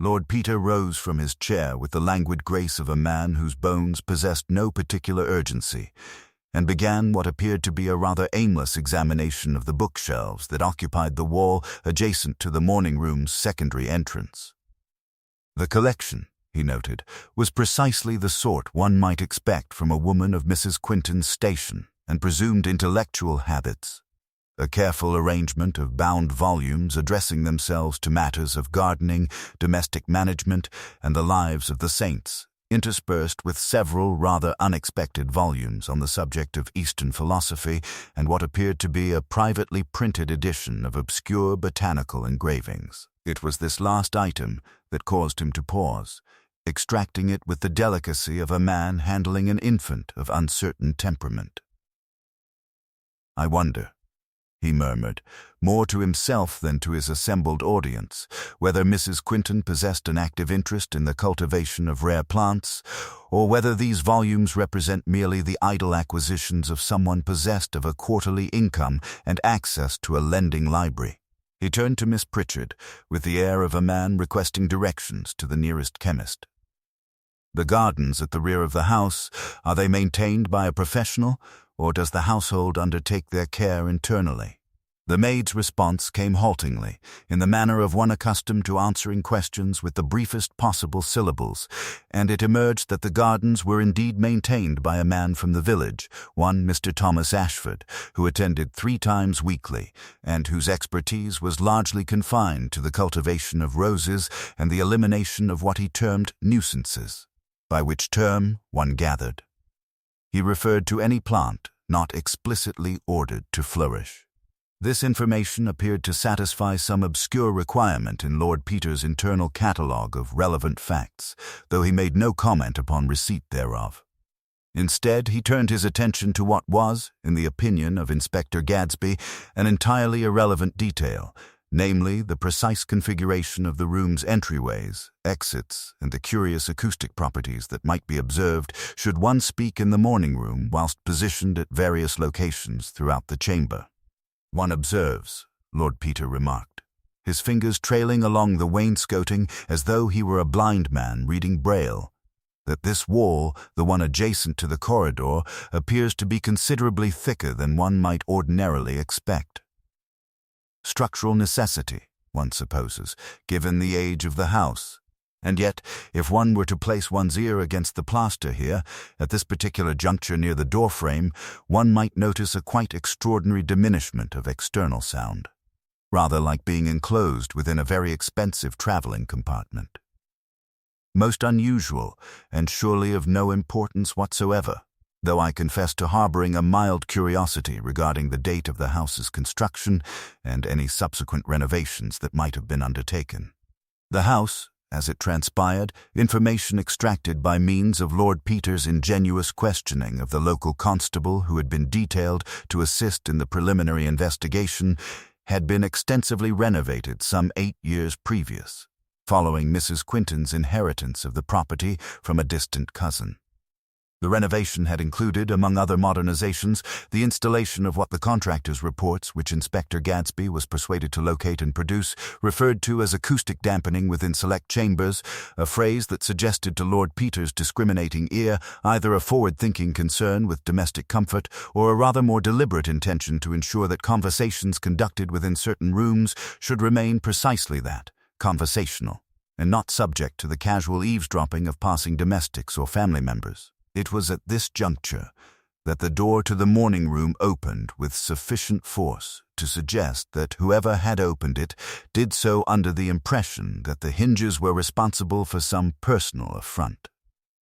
Lord Peter rose from his chair with the languid grace of a man whose bones possessed no particular urgency, and began what appeared to be a rather aimless examination of the bookshelves that occupied the wall adjacent to the morning room's secondary entrance. The collection, he noted, was precisely the sort one might expect from a woman of Mrs. Quinton's station and presumed intellectual habits. A careful arrangement of bound volumes addressing themselves to matters of gardening, domestic management, and the lives of the saints, interspersed with several rather unexpected volumes on the subject of Eastern philosophy and what appeared to be a privately printed edition of obscure botanical engravings. It was this last item that caused him to pause, extracting it with the delicacy of a man handling an infant of uncertain temperament. "I wonder," he murmured, more to himself than to his assembled audience, whether Mrs. Quinton possessed an active interest in the cultivation of rare plants, or whether these volumes represent merely the idle acquisitions of someone possessed of a quarterly income and access to a lending library. He turned to Miss Pritchard with the air of a man requesting directions to the nearest chemist. "The gardens at the rear of the house, are they maintained by a professional, or does the household undertake their care internally?" The maid's response came haltingly, in the manner of one accustomed to answering questions with the briefest possible syllables, and it emerged that the gardens were indeed maintained by a man from the village, one Mr. Thomas Ashford, who attended 3 times weekly, and whose expertise was largely confined to the cultivation of roses and the elimination of what he termed nuisances, by which term, one gathered, he referred to any plant not explicitly ordered to flourish. This information appeared to satisfy some obscure requirement in Lord Peter's internal catalogue of relevant facts, though he made no comment upon receipt thereof. Instead, he turned his attention to what was, in the opinion of Inspector Gadsby, an entirely irrelevant detail, namely the precise configuration of the room's entryways, exits, and the curious acoustic properties that might be observed should one speak in the morning room whilst positioned at various locations throughout the chamber. "One observes," Lord Peter remarked, his fingers trailing along the wainscoting as though he were a blind man reading Braille, "that this wall, the one adjacent to the corridor, appears to be considerably thicker than one might ordinarily expect. Structural necessity, one supposes, given the age of the house. And yet, if one were to place one's ear against the plaster here, at this particular juncture near the doorframe, one might notice a quite extraordinary diminishment of external sound, rather like being enclosed within a very expensive traveling compartment. Most unusual, and surely of no importance whatsoever, though I confess to harboring a mild curiosity regarding the date of the house's construction and any subsequent renovations that might have been undertaken. The house, as it transpired, information extracted by means of Lord Peter's ingenious questioning of the local constable who had been detailed to assist in the preliminary investigation, had been extensively renovated some 8 years previous, following Mrs. Quinton's inheritance of the property from a distant cousin. The renovation had included, among other modernizations, the installation of what the contractor's reports, which Inspector Gadsby was persuaded to locate and produce, referred to as acoustic dampening within select chambers, a phrase that suggested to Lord Peter's discriminating ear either a forward-thinking concern with domestic comfort or a rather more deliberate intention to ensure that conversations conducted within certain rooms should remain precisely that, conversational, and not subject to the casual eavesdropping of passing domestics or family members. It was at this juncture that the door to the morning room opened with sufficient force to suggest that whoever had opened it did so under the impression that the hinges were responsible for some personal affront.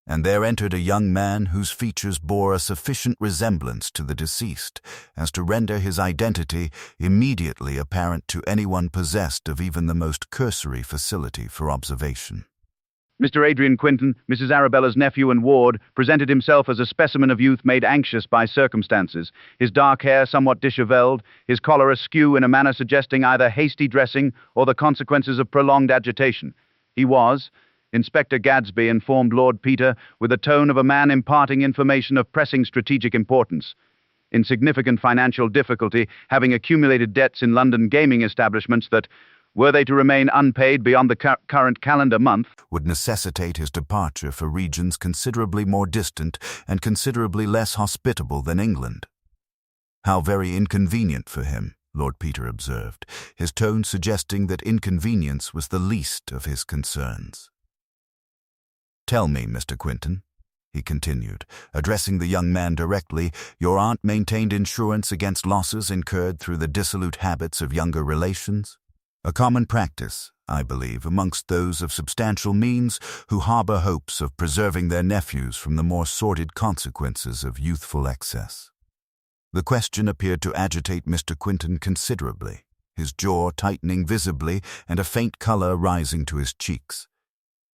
And there entered a young man whose features bore a sufficient resemblance to the deceased as to render his identity immediately apparent to anyone possessed of even the most cursory facility for observation. Mr. Adrian Quinton, Mrs. Arabella's nephew and ward, presented himself as a specimen of youth made anxious by circumstances, his dark hair somewhat disheveled, his collar askew in a manner suggesting either hasty dressing or the consequences of prolonged agitation. He was, Inspector Gadsby informed Lord Peter, with the tone of a man imparting information of pressing strategic importance, in significant financial difficulty, having accumulated debts in London gaming establishments that, Were they to remain unpaid beyond the current calendar month, would necessitate his departure for regions considerably more distant and considerably less hospitable than England. How very inconvenient for him, Lord Peter observed, his tone suggesting that inconvenience was the least of his concerns. "Tell me, Mr. Quinton," he continued, addressing the young man directly, "your aunt maintained insurance against losses incurred through the dissolute habits of younger relations? A common practice, I believe, amongst those of substantial means who harbor hopes of preserving their nephews from the more sordid consequences of youthful excess." The question appeared to agitate Mr. Quinton considerably, his jaw tightening visibly and a faint color rising to his cheeks.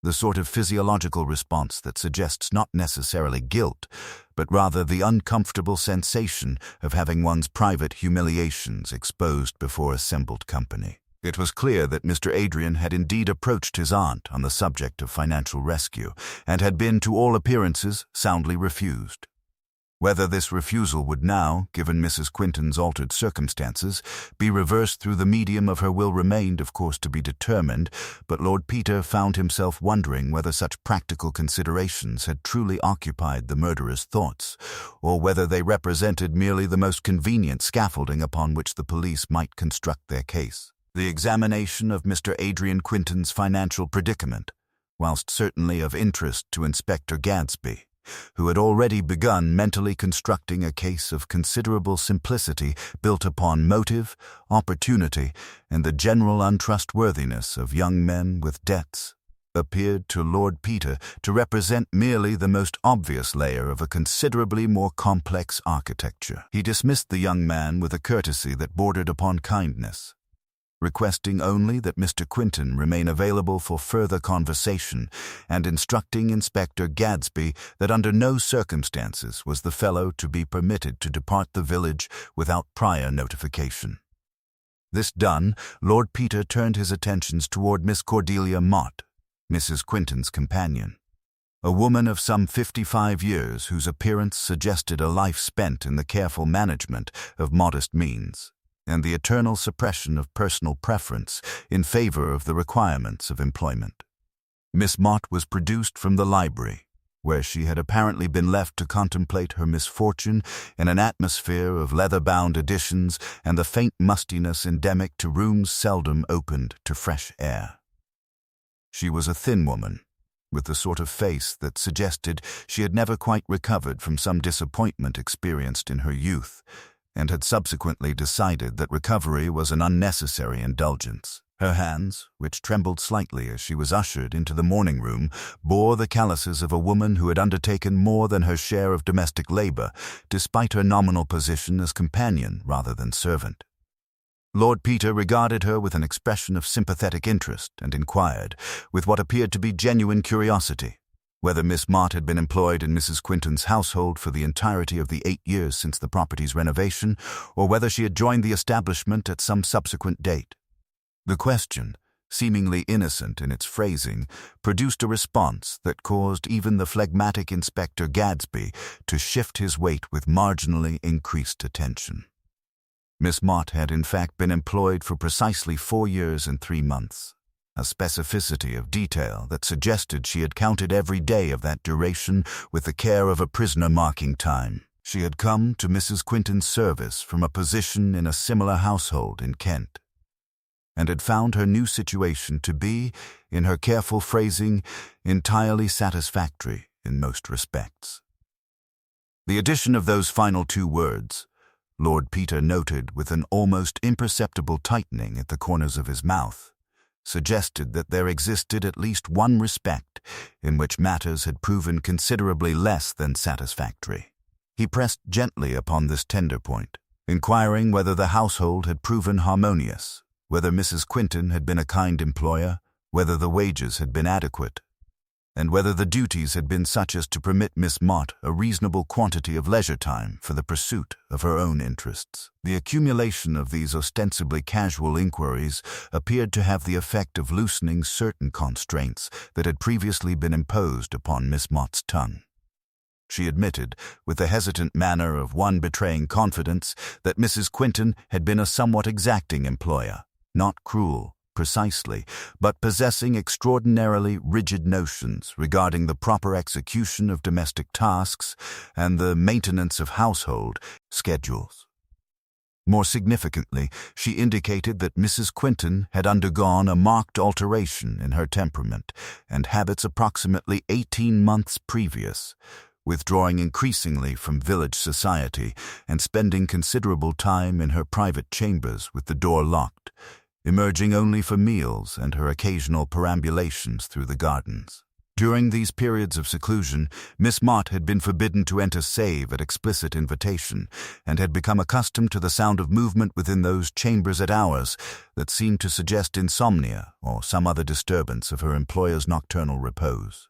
The sort of physiological response that suggests not necessarily guilt, but rather the uncomfortable sensation of having one's private humiliations exposed before assembled company. It was clear that Mr. Adrian had indeed approached his aunt on the subject of financial rescue, and had been, to all appearances, soundly refused. Whether this refusal would now, given Mrs. Quinton's altered circumstances, be reversed through the medium of her will remained, of course, to be determined, but Lord Peter found himself wondering whether such practical considerations had truly occupied the murderer's thoughts, or whether they represented merely the most convenient scaffolding upon which the police might construct their case. The examination of Mr. Adrian Quinton's financial predicament, whilst certainly of interest to Inspector Gadsby, who had already begun mentally constructing a case of considerable simplicity built upon motive, opportunity, and the general untrustworthiness of young men with debts, appeared to Lord Peter to represent merely the most obvious layer of a considerably more complex architecture. He dismissed the young man with a courtesy that bordered upon kindness, requesting only that Mr. Quinton remain available for further conversation, and instructing Inspector Gadsby that under no circumstances was the fellow to be permitted to depart the village without prior notification. This done, Lord Peter turned his attentions toward Miss Cordelia Mott, Mrs. Quinton's companion, a woman of some 55 years whose appearance suggested a life spent in the careful management of modest means, and the eternal suppression of personal preference in favor of the requirements of employment. Miss Mott was produced from the library, where she had apparently been left to contemplate her misfortune in an atmosphere of leather-bound editions and the faint mustiness endemic to rooms seldom opened to fresh air. She was a thin woman, with the sort of face that suggested she had never quite recovered from some disappointment experienced in her youth, and had subsequently decided that recovery was an unnecessary indulgence. Her hands, which trembled slightly as she was ushered into the morning room, bore the calluses of a woman who had undertaken more than her share of domestic labor, despite her nominal position as companion rather than servant. Lord Peter regarded her with an expression of sympathetic interest and inquired, with what appeared to be genuine curiosity, whether Miss Mott had been employed in Mrs. Quinton's household for the entirety of the 8 years since the property's renovation, or whether she had joined the establishment at some subsequent date. The question, seemingly innocent in its phrasing, produced a response that caused even the phlegmatic Inspector Gadsby to shift his weight with marginally increased attention. Miss Mott had in fact been employed for precisely 4 years and 3 months. A specificity of detail that suggested she had counted every day of that duration with the care of a prisoner marking time. She had come to Mrs. Quinton's service from a position in a similar household in Kent, and had found her new situation to be, in her careful phrasing, entirely satisfactory in most respects. The addition of those final 2 words, Lord Peter noted with an almost imperceptible tightening at the corners of his mouth, suggested that there existed at least one respect in which matters had proven considerably less than satisfactory. He pressed gently upon this tender point, inquiring whether the household had proven harmonious, whether Mrs. Quinton had been a kind employer, whether the wages had been adequate, and whether the duties had been such as to permit Miss Mott a reasonable quantity of leisure time for the pursuit of her own interests. The accumulation of these ostensibly casual inquiries appeared to have the effect of loosening certain constraints that had previously been imposed upon Miss Mott's tongue. She admitted, with the hesitant manner of one betraying confidence, that Mrs. Quinton had been a somewhat exacting employer, not cruel, precisely, but possessing extraordinarily rigid notions regarding the proper execution of domestic tasks and the maintenance of household schedules. More significantly, she indicated that Mrs. Quinton had undergone a marked alteration in her temperament and habits approximately 18 months previous, withdrawing increasingly from village society and spending considerable time in her private chambers with the door locked, emerging only for meals and her occasional perambulations through the gardens. During these periods of seclusion, Miss Mott had been forbidden to enter save at explicit invitation, and had become accustomed to the sound of movement within those chambers at hours that seemed to suggest insomnia or some other disturbance of her employer's nocturnal repose.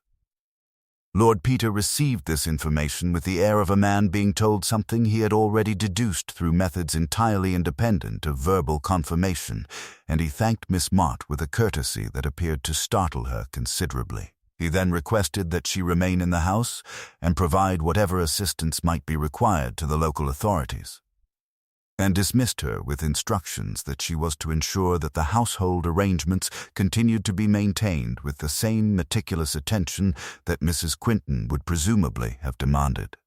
Lord Peter received this information with the air of a man being told something he had already deduced through methods entirely independent of verbal confirmation, and he thanked Miss Mott with a courtesy that appeared to startle her considerably. He then requested that she remain in the house and provide whatever assistance might be required to the local authorities, and dismissed her with instructions that she was to ensure that the household arrangements continued to be maintained with the same meticulous attention that Mrs. Quinton would presumably have demanded.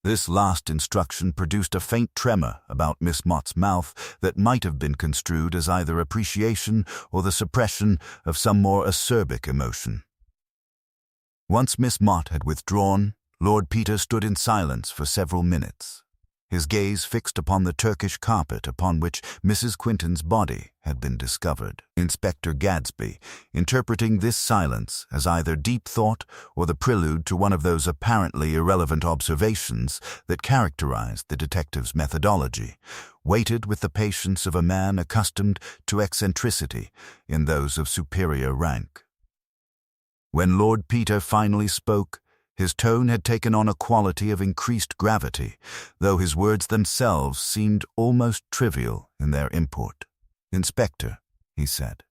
This last instruction produced a faint tremor about Miss Mott's mouth that might have been construed as either appreciation or the suppression of some more acerbic emotion. Once Miss Mott had withdrawn, Lord Peter stood in silence for several minutes, his gaze fixed upon the Turkish carpet upon which Mrs. Quinton's body had been discovered. Inspector Gadsby, interpreting this silence as either deep thought or the prelude to one of those apparently irrelevant observations that characterized the detective's methodology, waited with the patience of a man accustomed to eccentricity in those of superior rank. When Lord Peter finally spoke, his tone had taken on a quality of increased gravity, though his words themselves seemed almost trivial in their import. "Inspector," he said,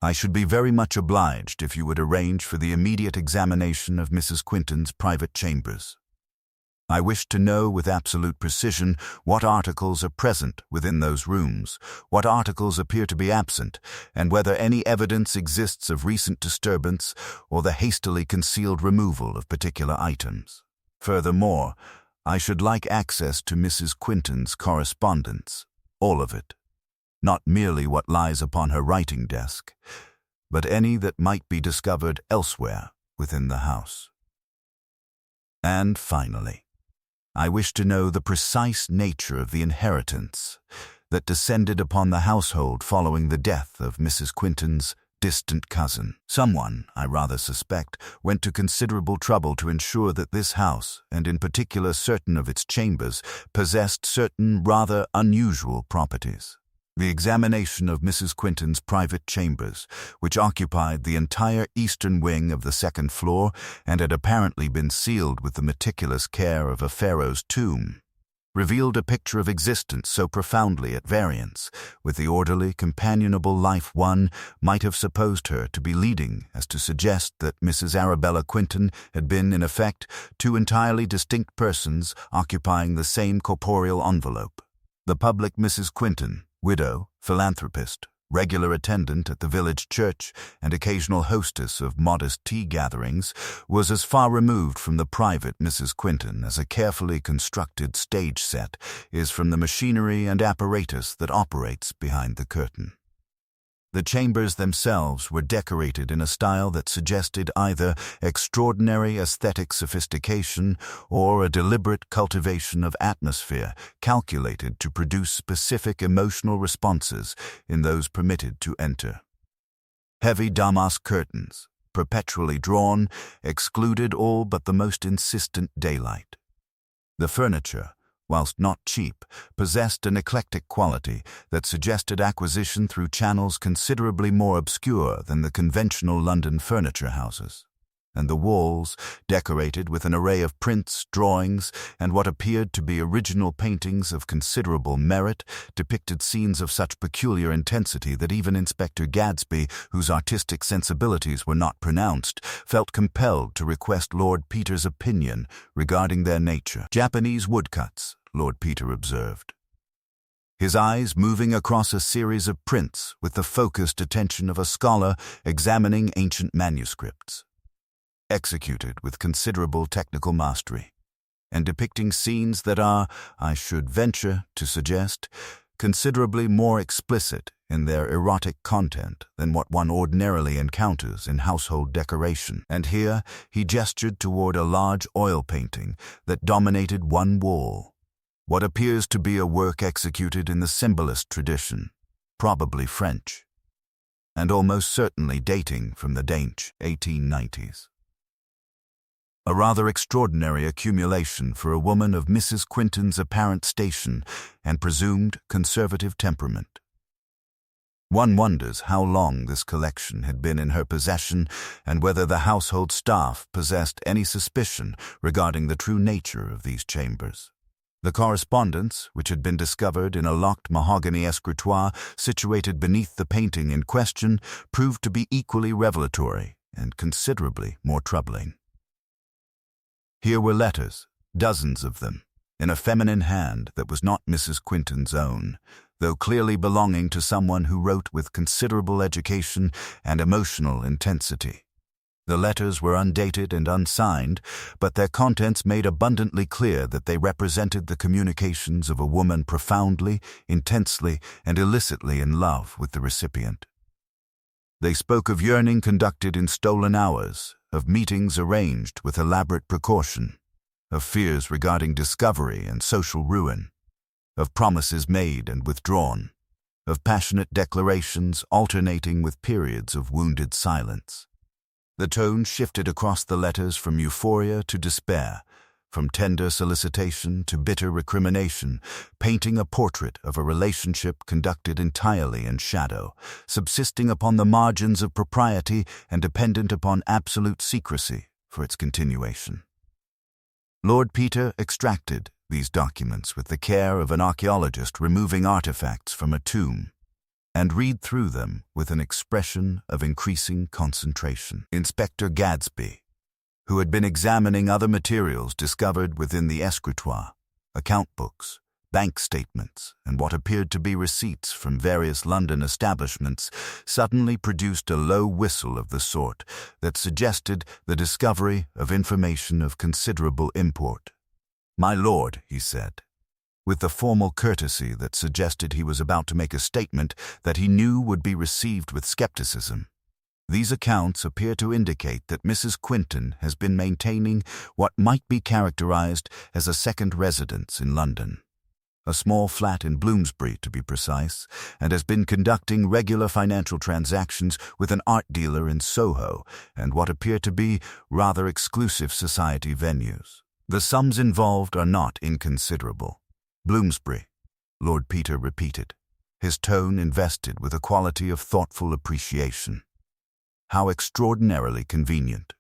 "I should be very much obliged if you would arrange for the immediate examination of Mrs. Quinton's private chambers. I wish to know with absolute precision what articles are present within those rooms, what articles appear to be absent, and whether any evidence exists of recent disturbance or the hastily concealed removal of particular items. Furthermore, I should like access to Mrs. Quinton's correspondence, all of it, not merely what lies upon her writing desk, but any that might be discovered elsewhere within the house. And finally, I wish to know the precise nature of the inheritance that descended upon the household following the death of Mrs. Quinton's distant cousin. Someone, I rather suspect, went to considerable trouble to ensure that this house, and in particular certain of its chambers, possessed certain rather unusual properties. The examination of Mrs. Quinton's private chambers, which occupied the entire eastern wing of the second floor and had apparently been sealed with the meticulous care of a pharaoh's tomb, revealed a picture of existence so profoundly at variance with the orderly, companionable life one might have supposed her to be leading as to suggest that Mrs. Arabella Quinton had been, in effect, two entirely distinct persons occupying the same corporeal envelope. The public Mrs. Quinton, widow, philanthropist, regular attendant at the village church, and occasional hostess of modest tea gatherings, was as far removed from the private Mrs. Quinton as a carefully constructed stage set is from the machinery and apparatus that operates behind the curtain. The chambers themselves were decorated in a style that suggested either extraordinary aesthetic sophistication or a deliberate cultivation of atmosphere calculated to produce specific emotional responses in those permitted to enter. Heavy damask curtains, perpetually drawn, excluded all but the most insistent daylight. The furniture, whilst not cheap, possessed an eclectic quality that suggested acquisition through channels considerably more obscure than the conventional London furniture houses, and the walls, decorated with an array of prints, drawings, and what appeared to be original paintings of considerable merit, depicted scenes of such peculiar intensity that even Inspector Gadsby, whose artistic sensibilities were not pronounced, felt compelled to request Lord Peter's opinion regarding their nature. "Japanese woodcuts," Lord Peter observed. his eyes moving across a series of prints with the focused attention of a scholar examining ancient manuscripts, executed with considerable technical mastery, and depicting scenes that are, I should venture to suggest, considerably more explicit in their erotic content than what one ordinarily encounters in household decoration. And here he gestured toward a large oil painting that dominated one wall, what appears to be a work executed in the symbolist tradition, probably French, and almost certainly dating from the Danish 1890s. A rather extraordinary accumulation for a woman of Mrs. Quinton's apparent station and presumed conservative temperament. One wonders how long this collection had been in her possession and whether the household staff possessed any suspicion regarding the true nature of these chambers. The correspondence, which had been discovered in a locked mahogany escritoire situated beneath the painting in question, proved to be equally revelatory and considerably more troubling. Here were letters, dozens of them, in a feminine hand that was not Mrs. Quinton's own, though clearly belonging to someone who wrote with considerable education and emotional intensity. The letters were undated and unsigned, but their contents made abundantly clear that they represented the communications of a woman profoundly, intensely, and illicitly in love with the recipient. They spoke of yearning conducted in stolen hours, of meetings arranged with elaborate precaution, of fears regarding discovery and social ruin, of promises made and withdrawn, of passionate declarations alternating with periods of wounded silence. The tone shifted across the letters from euphoria to despair, from tender solicitation to bitter recrimination, painting a portrait of a relationship conducted entirely in shadow, subsisting upon the margins of propriety and dependent upon absolute secrecy for its continuation. Lord Peter extracted these documents with the care of an archaeologist removing artifacts from a tomb, and read through them with an expression of increasing concentration. Inspector Gadsby, who had been examining other materials discovered within the escritoire, account books, bank statements, and what appeared to be receipts from various London establishments, suddenly produced a low whistle of the sort that suggested the discovery of information of considerable import. "My lord," he said, with the formal courtesy that suggested he was about to make a statement that he knew would be received with skepticism, "these accounts appear to indicate that Mrs. Quinton has been maintaining what might be characterized as a second residence in London, a small flat in Bloomsbury to be precise, and has been conducting regular financial transactions with an art dealer in Soho and what appear to be rather exclusive society venues. The sums involved are not inconsiderable." "Bloomsbury," Lord Peter repeated, his tone invested with a quality of thoughtful appreciation. "How extraordinarily convenient.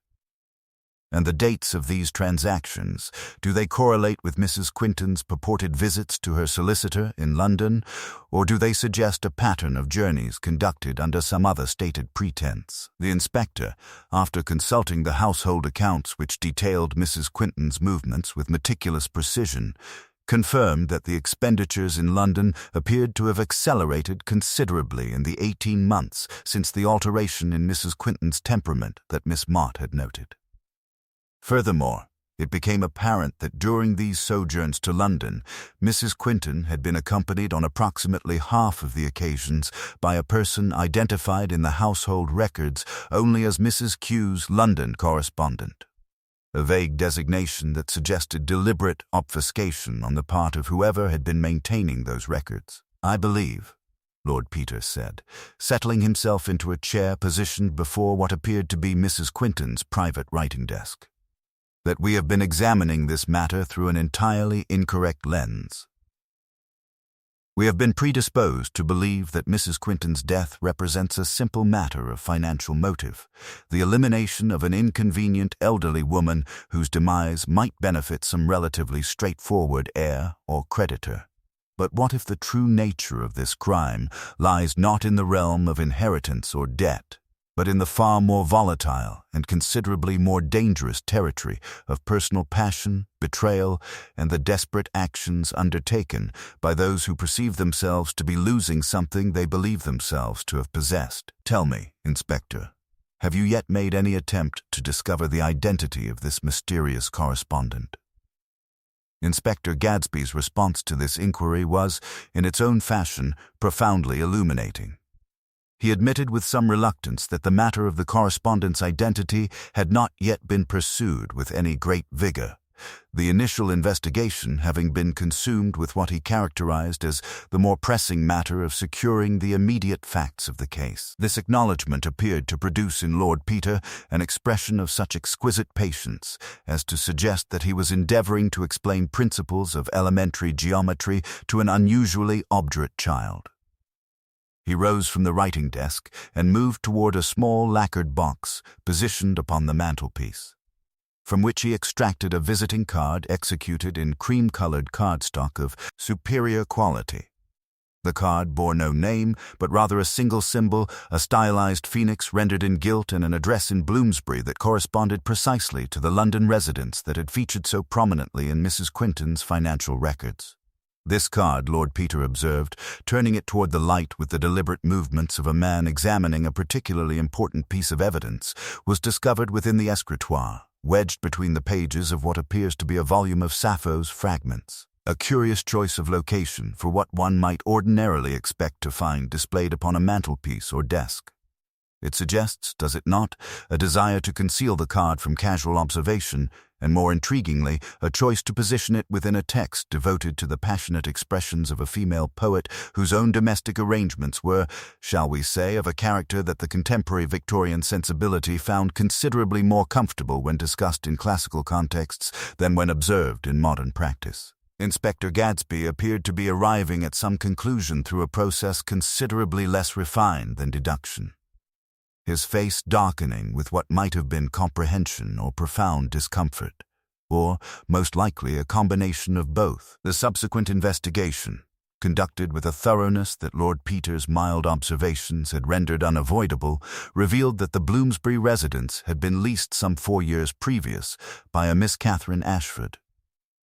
And the dates of these transactions, do they correlate with Mrs. Quinton's purported visits to her solicitor in London, or do they suggest a pattern of journeys conducted under some other stated pretense?" The inspector, after consulting the household accounts which detailed Mrs. Quinton's movements with meticulous precision, confirmed that the expenditures in London appeared to have accelerated considerably in the 18 months since the alteration in Mrs. Quinton's temperament that Miss Mott had noted. Furthermore, it became apparent that during these sojourns to London, Mrs. Quinton had been accompanied on approximately half of the occasions by a person identified in the household records only as Mrs. Q's London correspondent, a vague designation that suggested deliberate obfuscation on the part of whoever had been maintaining those records. "I believe," Lord Peter said, settling himself into a chair positioned before what appeared to be Mrs. Quinton's private writing desk, "that we have been examining this matter through an entirely incorrect lens. We have been predisposed to believe that Mrs. Quinton's death represents a simple matter of financial motive, the elimination of an inconvenient elderly woman whose demise might benefit some relatively straightforward heir or creditor. But what if the true nature of this crime lies not in the realm of inheritance or debt, but in the far more volatile and considerably more dangerous territory of personal passion, betrayal, and the desperate actions undertaken by those who perceive themselves to be losing something they believe themselves to have possessed. Tell me, Inspector, have you yet made any attempt to discover the identity of this mysterious correspondent? Inspector Gadsby's response to this inquiry was, in its own fashion, profoundly illuminating. He admitted with some reluctance that the matter of the correspondent's identity had not yet been pursued with any great vigor, the initial investigation having been consumed with what he characterized as the more pressing matter of securing the immediate facts of the case. This acknowledgment appeared to produce in Lord Peter an expression of such exquisite patience as to suggest that he was endeavoring to explain principles of elementary geometry to an unusually obdurate child. He rose from the writing desk and moved toward a small lacquered box positioned upon the mantelpiece, from which he extracted a visiting card executed in cream-colored cardstock of superior quality. The card bore no name, but rather a single symbol, a stylized phoenix rendered in gilt, and an address in Bloomsbury that corresponded precisely to the London residence that had featured so prominently in Mrs. Quinton's financial records. This card, Lord Peter observed, turning it toward the light with the deliberate movements of a man examining a particularly important piece of evidence, was discovered within the escritoire, wedged between the pages of what appears to be a volume of Sappho's Fragments, a curious choice of location for what one might ordinarily expect to find displayed upon a mantelpiece or desk. It suggests, does it not, a desire to conceal the card from casual observation, and more intriguingly, a choice to position it within a text devoted to the passionate expressions of a female poet whose own domestic arrangements were, shall we say, of a character that the contemporary Victorian sensibility found considerably more comfortable when discussed in classical contexts than when observed in modern practice. Inspector Gadsby appeared to be arriving at some conclusion through a process considerably less refined than deduction, his face darkening with what might have been comprehension or profound discomfort, or, most likely, a combination of both. The subsequent investigation, conducted with a thoroughness that Lord Peter's mild observations had rendered unavoidable, revealed that the Bloomsbury residence had been leased some 4 years previous by a Miss Catherine Ashford,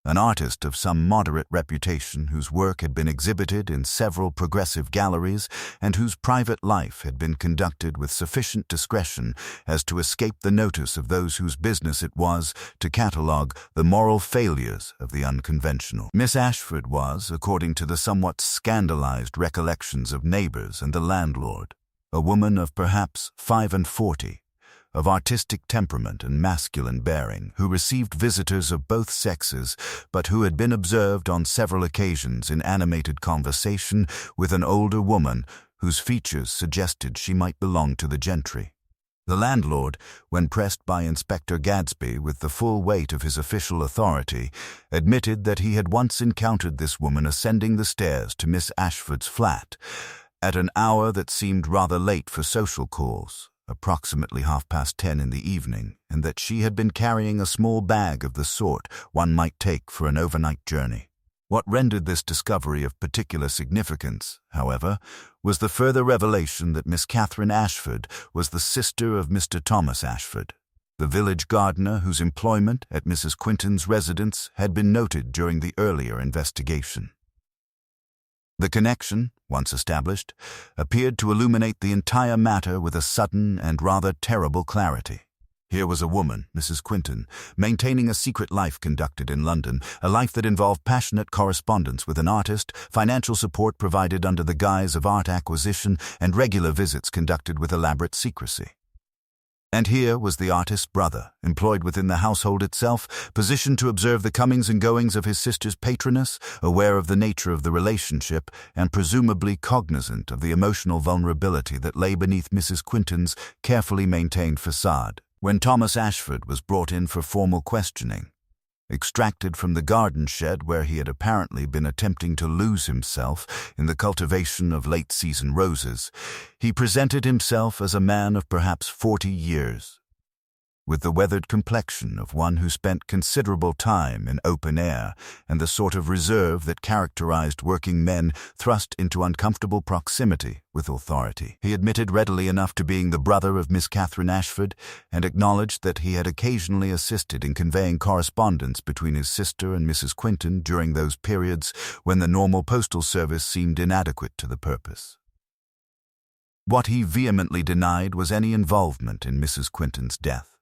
an artist of some moderate reputation whose work had been exhibited in several progressive galleries and whose private life had been conducted with sufficient discretion as to escape the notice of those whose business it was to catalogue the moral failures of the unconventional. Miss Ashford was, according to the somewhat scandalized recollections of neighbors and the landlord, a woman of perhaps 45, of artistic temperament and masculine bearing, who received visitors of both sexes, but who had been observed on several occasions in animated conversation with an older woman whose features suggested she might belong to the gentry. The landlord, when pressed by Inspector Gadsby with the full weight of his official authority, admitted that he had once encountered this woman ascending the stairs to Miss Ashford's flat at an hour that seemed rather late for social calls, approximately 10:30 in the evening, and that she had been carrying a small bag of the sort one might take for an overnight journey. What rendered this discovery of particular significance, however, was the further revelation that Miss Catherine Ashford was the sister of Mr. Thomas Ashford, the village gardener whose employment at Mrs. Quinton's residence had been noted during the earlier investigation. The connection, once established, appeared to illuminate the entire matter with a sudden and rather terrible clarity. Here was a woman, Mrs. Quinton, maintaining a secret life conducted in London, a life that involved passionate correspondence with an artist, financial support provided under the guise of art acquisition, and regular visits conducted with elaborate secrecy. And here was the artist's brother, employed within the household itself, positioned to observe the comings and goings of his sister's patroness, aware of the nature of the relationship, and presumably cognizant of the emotional vulnerability that lay beneath Mrs. Quinton's carefully maintained facade. When Thomas Ashford was brought in for formal questioning, extracted from the garden shed where he had apparently been attempting to lose himself in the cultivation of late-season roses, he presented himself as a man of perhaps 40 years. with the weathered complexion of one who spent considerable time in open air and the sort of reserve that characterized working men thrust into uncomfortable proximity with authority. He admitted readily enough to being the brother of Miss Catherine Ashford and acknowledged that he had occasionally assisted in conveying correspondence between his sister and Mrs. Quinton during those periods when the normal postal service seemed inadequate to the purpose. What he vehemently denied was any involvement in Mrs. Quinton's death,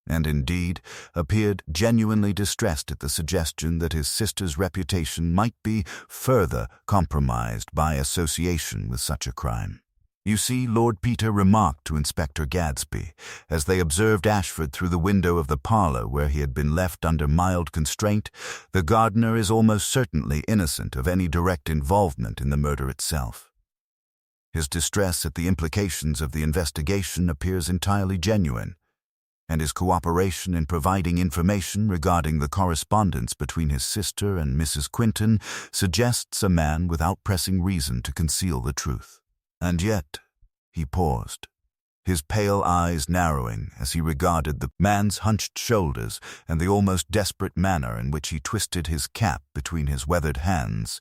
and indeed appeared genuinely distressed at the suggestion that his sister's reputation might be further compromised by association with such a crime. "You see," Lord Peter remarked to Inspector Gadsby, as they observed Ashford through the window of the parlor where he had been left under mild constraint, "the gardener is almost certainly innocent of any direct involvement in the murder itself. His distress at the implications of the investigation appears entirely genuine, and his cooperation in providing information regarding the correspondence between his sister and Mrs. Quinton suggests a man without pressing reason to conceal the truth." And yet, he paused, his pale eyes narrowing as he regarded the man's hunched shoulders and the almost desperate manner in which he twisted his cap between his weathered hands.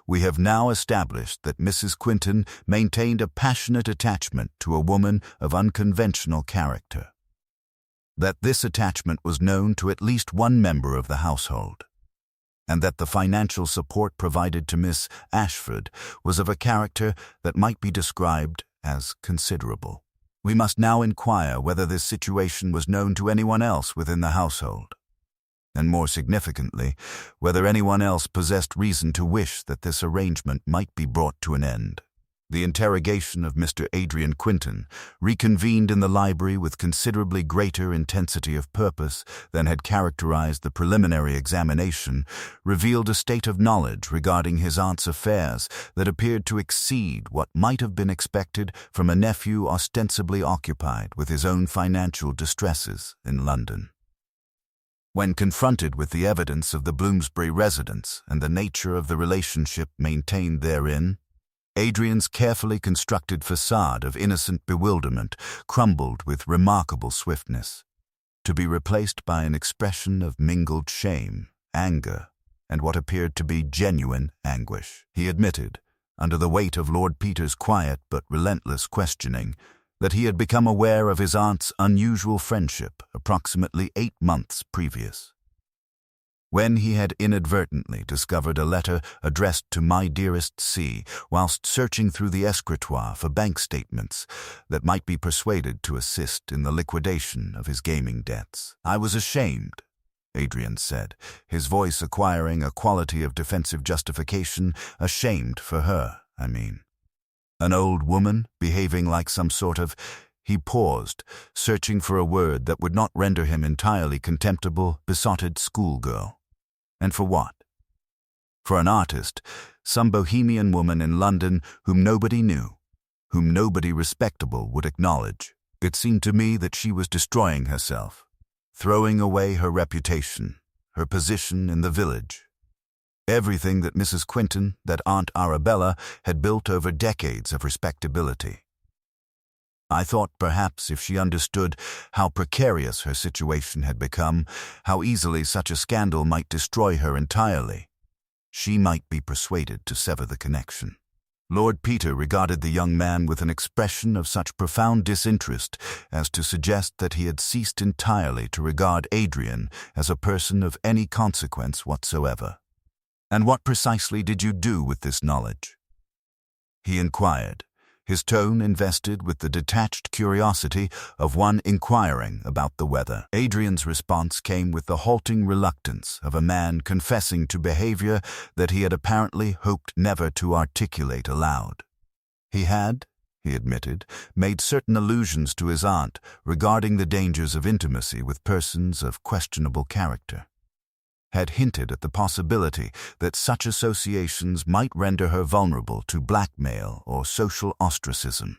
"We have now established that Mrs. Quinton maintained a passionate attachment to a woman of unconventional character, that this attachment was known to at least one member of the household, and that the financial support provided to Miss Ashford was of a character that might be described as considerable. We must now inquire whether this situation was known to anyone else within the household, and more significantly, whether anyone else possessed reason to wish that this arrangement might be brought to an end." The interrogation of Mr. Adrian Quinton, reconvened in the library with considerably greater intensity of purpose than had characterized the preliminary examination, revealed a state of knowledge regarding his aunt's affairs that appeared to exceed what might have been expected from a nephew ostensibly occupied with his own financial distresses in London. When confronted with the evidence of the Bloomsbury residence and the nature of the relationship maintained therein, Adrian's carefully constructed facade of innocent bewilderment crumbled with remarkable swiftness, to be replaced by an expression of mingled shame, anger, and what appeared to be genuine anguish. He admitted, under the weight of Lord Peter's quiet but relentless questioning, that he had become aware of his aunt's unusual friendship approximately 8 months previous, when he had inadvertently discovered a letter addressed to "My dearest C." whilst searching through the escritoire for bank statements that might be persuaded to assist in the liquidation of his gaming debts. "I was ashamed," Adrian said, his voice acquiring a quality of defensive justification. "Ashamed for her, I mean. An old woman behaving like some sort of—" He paused, searching for a word that would not render him entirely contemptible, besotted schoolgirl. And for what? For an artist, some bohemian woman in London whom nobody knew, whom nobody respectable would acknowledge. It seemed to me that she was destroying herself, throwing away her reputation, her position in the village. Everything that Mrs. Quinton, that Aunt Arabella, had built over decades of respectability. I thought perhaps if she understood how precarious her situation had become, how easily such a scandal might destroy her entirely, she might be persuaded to sever the connection. Lord Peter regarded the young man with an expression of such profound disinterest as to suggest that he had ceased entirely to regard Adrian as a person of any consequence whatsoever. "And what precisely did you do with this knowledge?" he inquired, his tone invested with the detached curiosity of one inquiring about the weather. Adrian's response came with the halting reluctance of a man confessing to behavior that he had apparently hoped never to articulate aloud. He had, he admitted, made certain allusions to his aunt regarding the dangers of intimacy with persons of questionable character, had hinted at the possibility that such associations might render her vulnerable to blackmail or social ostracism,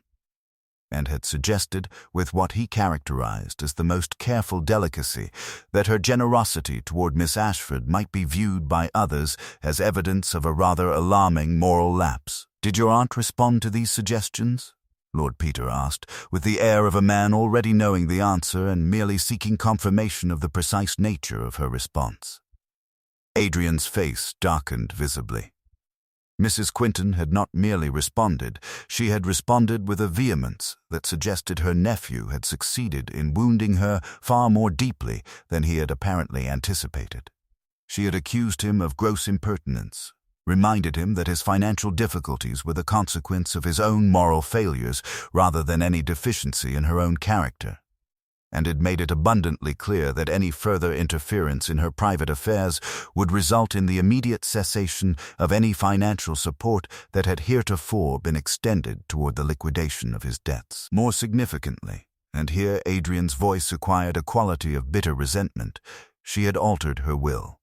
and had suggested, with what he characterized as the most careful delicacy, that her generosity toward Miss Ashford might be viewed by others as evidence of a rather alarming moral lapse. "Did your aunt respond to these suggestions?" Lord Peter asked, with the air of a man already knowing the answer and merely seeking confirmation of the precise nature of her response. Adrian's face darkened visibly. Mrs. Quinton had not merely responded, she had responded with a vehemence that suggested her nephew had succeeded in wounding her far more deeply than he had apparently anticipated. She had accused him of gross impertinence, reminded him that his financial difficulties were the consequence of his own moral failures rather than any deficiency in her own character, and had made it abundantly clear that any further interference in her private affairs would result in the immediate cessation of any financial support that had heretofore been extended toward the liquidation of his debts. More significantly, and here Adrian's voice acquired a quality of bitter resentment, she had altered her will,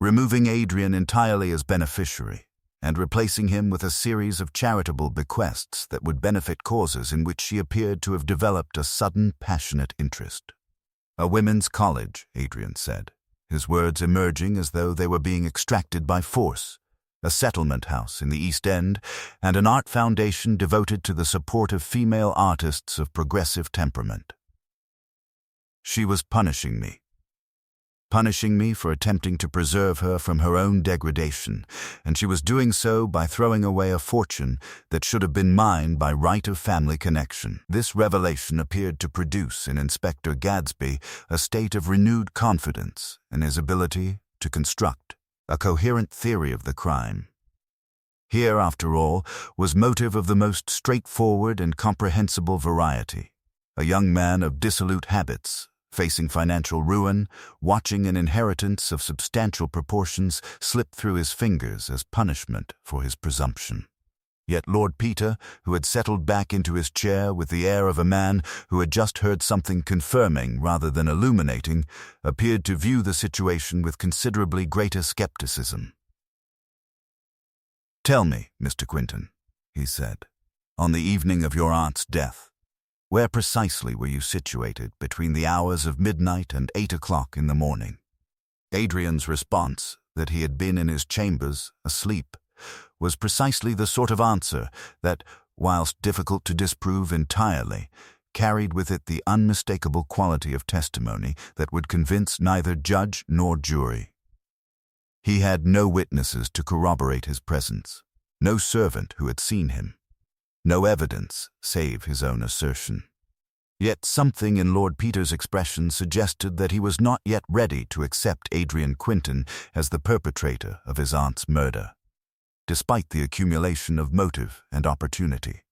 removing Adrian entirely as beneficiary, and replacing him with a series of charitable bequests that would benefit causes in which she appeared to have developed a sudden, passionate interest. A women's college, Adrian said, his words emerging as though they were being extracted by force, a settlement house in the East End, and an art foundation devoted to the support of female artists of progressive temperament. She was punishing me for attempting to preserve her from her own degradation, and she was doing so by throwing away a fortune that should have been mine by right of family connection. This revelation appeared to produce in Inspector Gadsby a state of renewed confidence in his ability to construct a coherent theory of the crime. Here, after all, was motive of the most straightforward and comprehensible variety. A young man of dissolute habits, facing financial ruin, watching an inheritance of substantial proportions slip through his fingers as punishment for his presumption. Yet Lord Peter, who had settled back into his chair with the air of a man who had just heard something confirming rather than illuminating, appeared to view the situation with considerably greater skepticism. "Tell me, Mr. Quinton," he said, "on the evening of your aunt's death, where precisely were you situated between the hours of midnight and 8 o'clock in the morning?" Adrian's response, that he had been in his chambers, asleep, was precisely the sort of answer that, whilst difficult to disprove entirely, carried with it the unmistakable quality of testimony that would convince neither judge nor jury. He had no witnesses to corroborate his presence, no servant who had seen him, no evidence save his own assertion. Yet something in Lord Peter's expression suggested that he was not yet ready to accept Adrian Quinton as the perpetrator of his aunt's murder, despite the accumulation of motive and opportunity.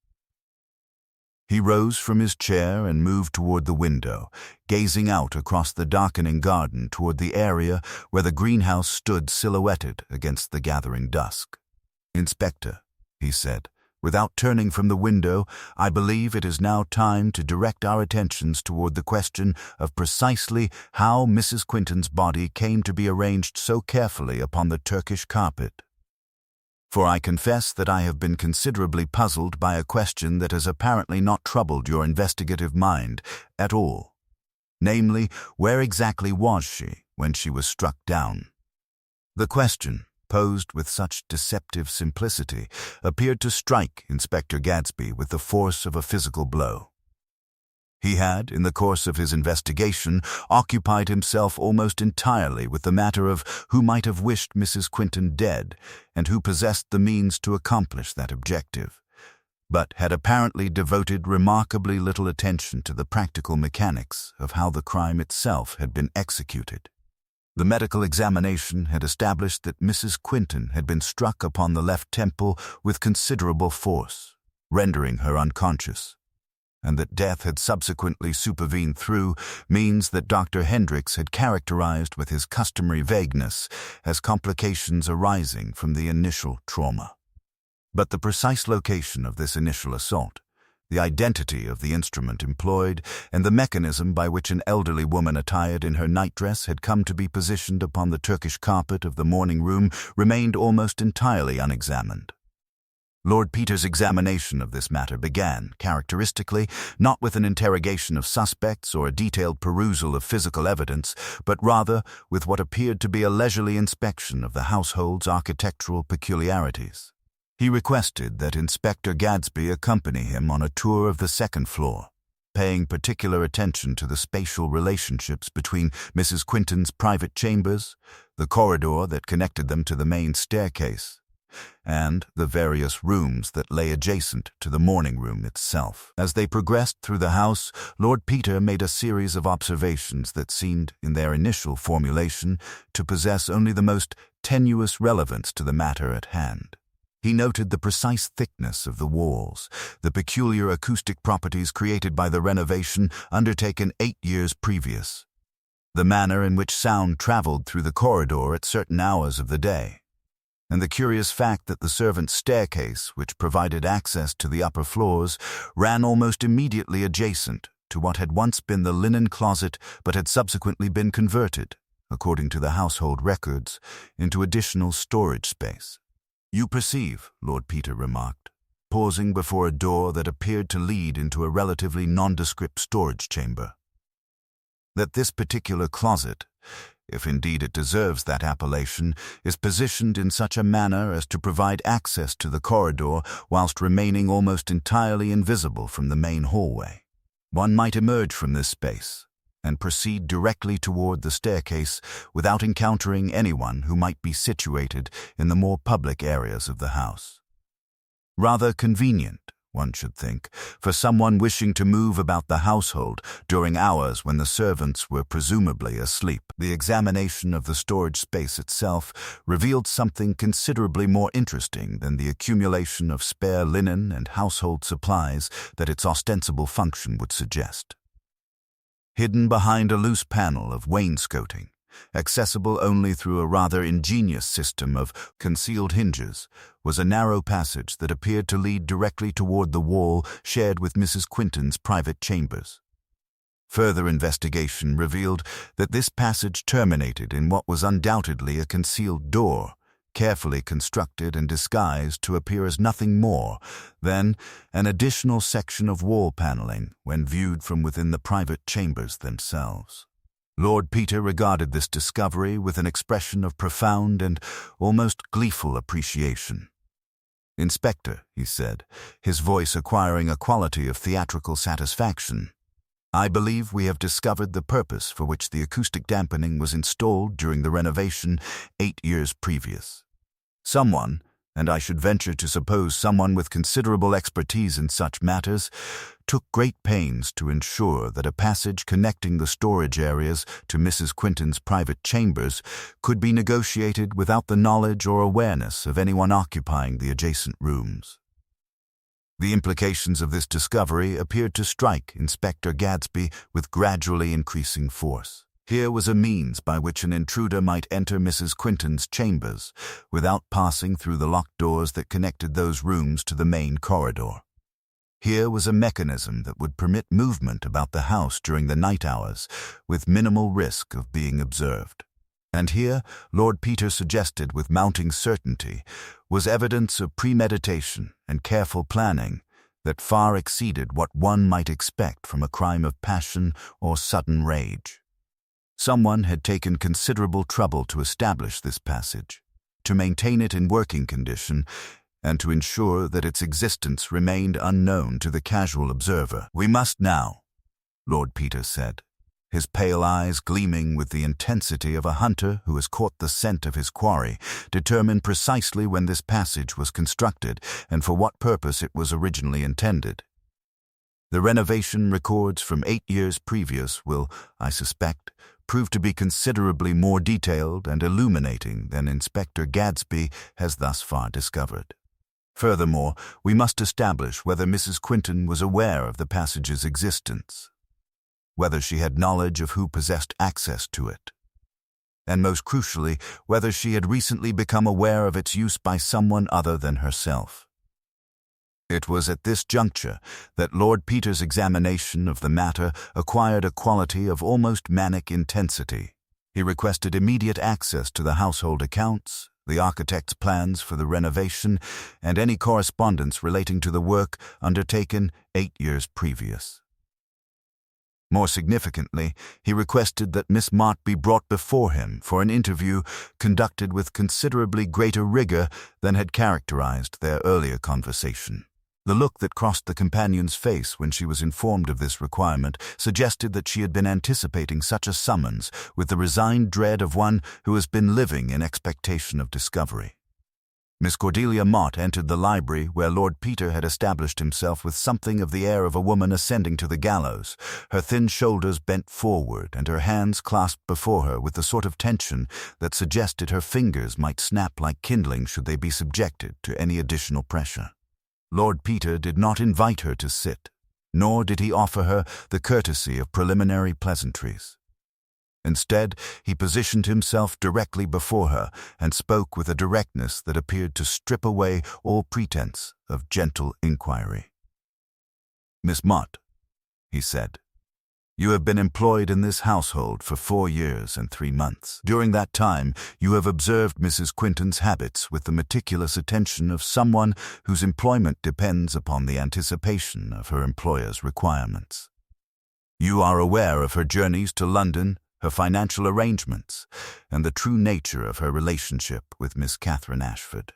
He rose from his chair and moved toward the window, gazing out across the darkening garden toward the area where the greenhouse stood silhouetted against the gathering dusk. "Inspector," he said, "without turning from the window, I believe it is now time to direct our attentions toward the question of precisely how Mrs. Quinton's body came to be arranged so carefully upon the Turkish carpet. For I confess that I have been considerably puzzled by a question that has apparently not troubled your investigative mind at all. Namely, where exactly was she when she was struck down?" The question, posed with such deceptive simplicity, appeared to strike Inspector Gadsby with the force of a physical blow. He had, in the course of his investigation, occupied himself almost entirely with the matter of who might have wished Mrs. Quinton dead and who possessed the means to accomplish that objective, but had apparently devoted remarkably little attention to the practical mechanics of how the crime itself had been executed. The medical examination had established that Mrs. Quinton had been struck upon the left temple with considerable force, rendering her unconscious, and that death had subsequently supervened through means that Dr. Hendricks had characterized with his customary vagueness as complications arising from the initial trauma. But the precise location of this initial assault, the identity of the instrument employed, and the mechanism by which an elderly woman attired in her nightdress had come to be positioned upon the Turkish carpet of the morning room remained almost entirely unexamined. Lord Peter's examination of this matter began, characteristically, not with an interrogation of suspects or a detailed perusal of physical evidence, but rather with what appeared to be a leisurely inspection of the household's architectural peculiarities. He requested that Inspector Gadsby accompany him on a tour of the second floor, paying particular attention to the spatial relationships between Mrs. Quinton's private chambers, the corridor that connected them to the main staircase, and the various rooms that lay adjacent to the morning room itself. As they progressed through the house, Lord Peter made a series of observations that seemed, in their initial formulation, to possess only the most tenuous relevance to the matter at hand. He noted the precise thickness of the walls, the peculiar acoustic properties created by the renovation undertaken 8 years previous, the manner in which sound traveled through the corridor at certain hours of the day, and the curious fact that the servants' staircase, which provided access to the upper floors, ran almost immediately adjacent to what had once been the linen closet but had subsequently been converted, according to the household records, into additional storage space. "You perceive," Lord Peter remarked, pausing before a door that appeared to lead into a relatively nondescript storage chamber, "that this particular closet, if indeed it deserves that appellation, is positioned in such a manner as to provide access to the corridor whilst remaining almost entirely invisible from the main hallway. One might emerge from this space and proceed directly toward the staircase without encountering anyone who might be situated in the more public areas of the house. Rather convenient, one should think, for someone wishing to move about the household during hours when the servants were presumably asleep." The examination of the storage space itself revealed something considerably more interesting than the accumulation of spare linen and household supplies that its ostensible function would suggest. Hidden behind a loose panel of wainscoting, accessible only through a rather ingenious system of concealed hinges, was a narrow passage that appeared to lead directly toward the wall shared with Mrs. Quinton's private chambers. Further investigation revealed that this passage terminated in what was undoubtedly a concealed door, carefully constructed and disguised to appear as nothing more than an additional section of wall paneling when viewed from within the private chambers themselves. Lord Peter regarded this discovery with an expression of profound and almost gleeful appreciation. "Inspector," he said, his voice acquiring a quality of theatrical satisfaction, "I believe we have discovered the purpose for which the acoustic dampening was installed during the renovation 8 years previous. Someone, and I should venture to suppose someone with considerable expertise in such matters, took great pains to ensure that a passage connecting the storage areas to Mrs. Quinton's private chambers could be negotiated without the knowledge or awareness of anyone occupying the adjacent rooms." The implications of this discovery appeared to strike Inspector Gadsby with gradually increasing force. Here was a means by which an intruder might enter Mrs. Quinton's chambers without passing through the locked doors that connected those rooms to the main corridor. Here was a mechanism that would permit movement about the house during the night hours with minimal risk of being observed. And here, Lord Peter suggested with mounting certainty, was evidence of premeditation and careful planning that far exceeded what one might expect from a crime of passion or sudden rage. Someone had taken considerable trouble to establish this passage, to maintain it in working condition, and to ensure that its existence remained unknown to the casual observer. "We must now," Lord Peter said, his pale eyes gleaming with the intensity of a hunter who has caught the scent of his quarry, determine precisely when this passage was constructed and for what purpose it was originally intended. The renovation records from 8 years previous will, I suspect, prove to be considerably more detailed and illuminating than Inspector Gadsby has thus far discovered. Furthermore, we must establish whether Mrs. Quinton was aware of the passage's existence, whether she had knowledge of who possessed access to it, and most crucially, whether she had recently become aware of its use by someone other than herself. It was at this juncture that Lord Peter's examination of the matter acquired a quality of almost manic intensity. He requested immediate access to the household accounts, the architect's plans for the renovation, and any correspondence relating to the work undertaken 8 years previous. More significantly, he requested that Miss Mott be brought before him for an interview conducted with considerably greater rigor than had characterized their earlier conversation. The look that crossed the companion's face when she was informed of this requirement suggested that she had been anticipating such a summons with the resigned dread of one who has been living in expectation of discovery. Miss Cordelia Mott entered the library where Lord Peter had established himself with something of the air of a woman ascending to the gallows, her thin shoulders bent forward and her hands clasped before her with the sort of tension that suggested her fingers might snap like kindling should they be subjected to any additional pressure. Lord Peter did not invite her to sit, nor did he offer her the courtesy of preliminary pleasantries. Instead, he positioned himself directly before her and spoke with a directness that appeared to strip away all pretense of gentle inquiry. "Miss Mott," he said, "you have been employed in this household for 4 years and 3 months. During that time, you have observed Mrs. Quinton's habits with the meticulous attention of someone whose employment depends upon the anticipation of her employer's requirements. You are aware of her journeys to London, her financial arrangements, and the true nature of her relationship with Miss Catherine Ashford.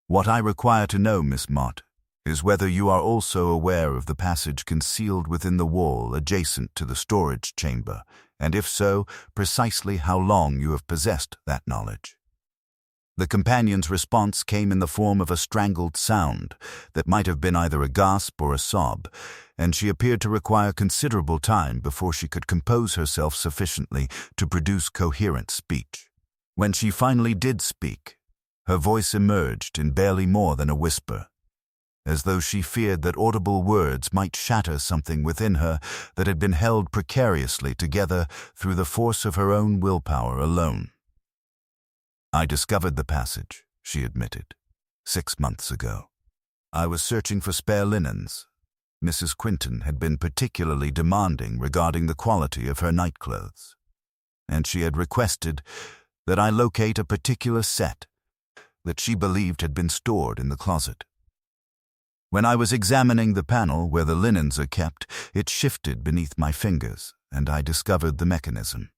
What I require to know, Miss Mott, is whether you are also aware of the passage concealed within the wall adjacent to the storage chamber, and if so, precisely how long you have possessed that knowledge." The companion's response came in the form of a strangled sound that might have been either a gasp or a sob, and she appeared to require considerable time before she could compose herself sufficiently to produce coherent speech. When she finally did speak, her voice emerged in barely more than a whisper, as though she feared that audible words might shatter something within her that had been held precariously together through the force of her own willpower alone. "I discovered the passage," she admitted, 6 months ago. "I was searching for spare linens. Mrs. Quinton had been particularly demanding regarding the quality of her nightclothes, and she had requested that I locate a particular set that she believed had been stored in the closet. When I was examining the panel where the linens are kept, it shifted beneath my fingers, and I discovered the mechanism.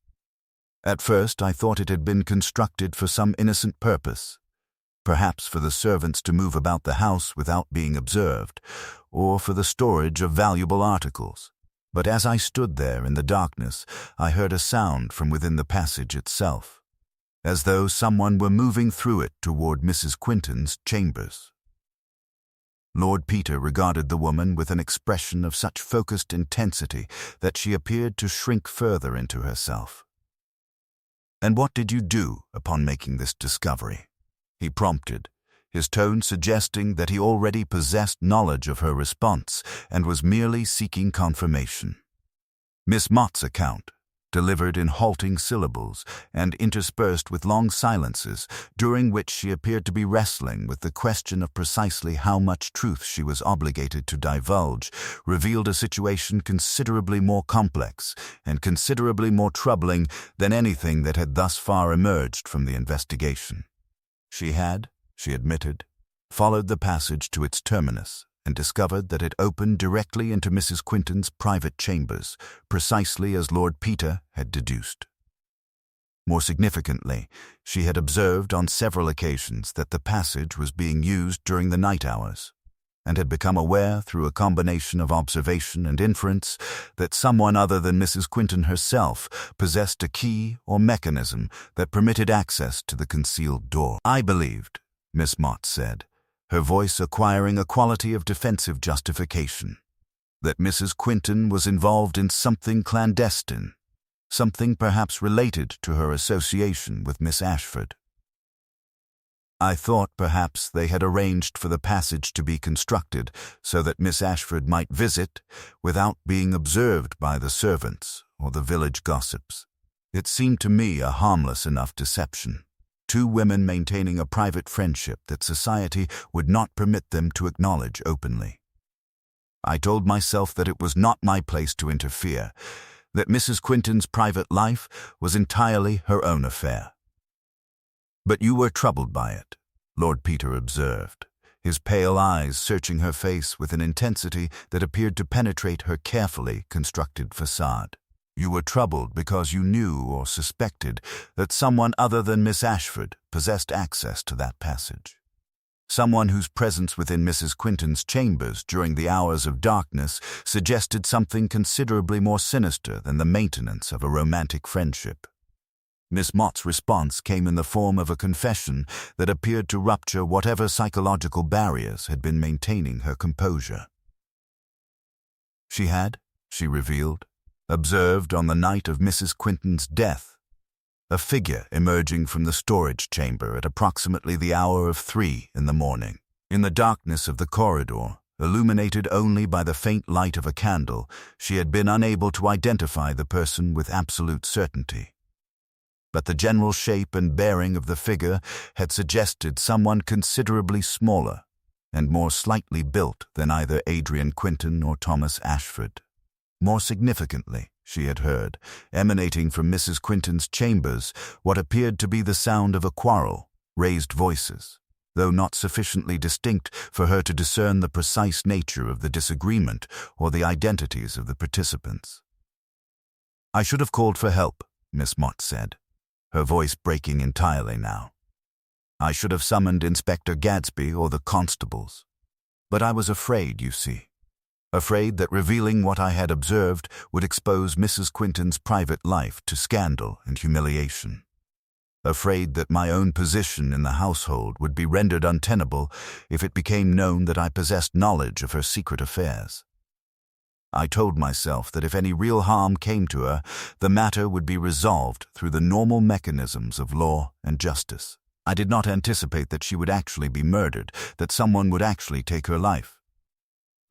At first, I thought it had been constructed for some innocent purpose, perhaps for the servants to move about the house without being observed, or for the storage of valuable articles. But as I stood there in the darkness, I heard a sound from within the passage itself, as though someone were moving through it toward Mrs. Quinton's chambers." Lord Peter regarded the woman with an expression of such focused intensity that she appeared to shrink further into herself. "And what did you do upon making this discovery?" he prompted, his tone suggesting that he already possessed knowledge of her response and was merely seeking confirmation. Miss Mott's account, delivered in halting syllables and interspersed with long silences, during which she appeared to be wrestling with the question of precisely how much truth she was obligated to divulge, revealed a situation considerably more complex and considerably more troubling than anything that had thus far emerged from the investigation. She had, she admitted, followed the passage to its terminus and discovered that it opened directly into Mrs. Quinton's private chambers, precisely as Lord Peter had deduced. More significantly, she had observed on several occasions that the passage was being used during the night hours, and had become aware through a combination of observation and inference that someone other than Mrs. Quinton herself possessed a key or mechanism that permitted access to the concealed door. "I believed," Miss Mott said, her voice acquiring a quality of defensive justification, "that Mrs. Quinton was involved in something clandestine, something perhaps related to her association with Miss Ashford. I thought perhaps they had arranged for the passage to be constructed so that Miss Ashford might visit without being observed by the servants or the village gossips. It seemed to me a harmless enough deception. 2 women maintaining a private friendship that society would not permit them to acknowledge openly. I told myself that it was not my place to interfere, that Mrs. Quinton's private life was entirely her own affair." "But you were troubled by it," Lord Peter observed, his pale eyes searching her face with an intensity that appeared to penetrate her carefully constructed facade. "You were troubled because you knew or suspected that someone other than Miss Ashford possessed access to that passage. Someone whose presence within Mrs. Quinton's chambers during the hours of darkness suggested something considerably more sinister than the maintenance of a romantic friendship." Miss Mott's response came in the form of a confession that appeared to rupture whatever psychological barriers had been maintaining her composure. She had, she revealed, observed on the night of Mrs. Quinton's death a figure emerging from the storage chamber at approximately the hour of 3 in the morning. In the darkness of the corridor, illuminated only by the faint light of a candle, she had been unable to identify the person with absolute certainty. But the general shape and bearing of the figure had suggested someone considerably smaller and more slightly built than either Adrian Quinton or Thomas Ashford. More significantly, she had heard, emanating from Mrs. Quinton's chambers, what appeared to be the sound of a quarrel, raised voices, though not sufficiently distinct for her to discern the precise nature of the disagreement or the identities of the participants. "I should have called for help," Miss Mott said, her voice breaking entirely now. "I should have summoned Inspector Gadsby or the constables. But I was afraid, you see. Afraid that revealing what I had observed would expose Mrs. Quinton's private life to scandal and humiliation. Afraid that my own position in the household would be rendered untenable if it became known that I possessed knowledge of her secret affairs. I told myself that if any real harm came to her, the matter would be resolved through the normal mechanisms of law and justice. I did not anticipate that she would actually be murdered, that someone would actually take her life."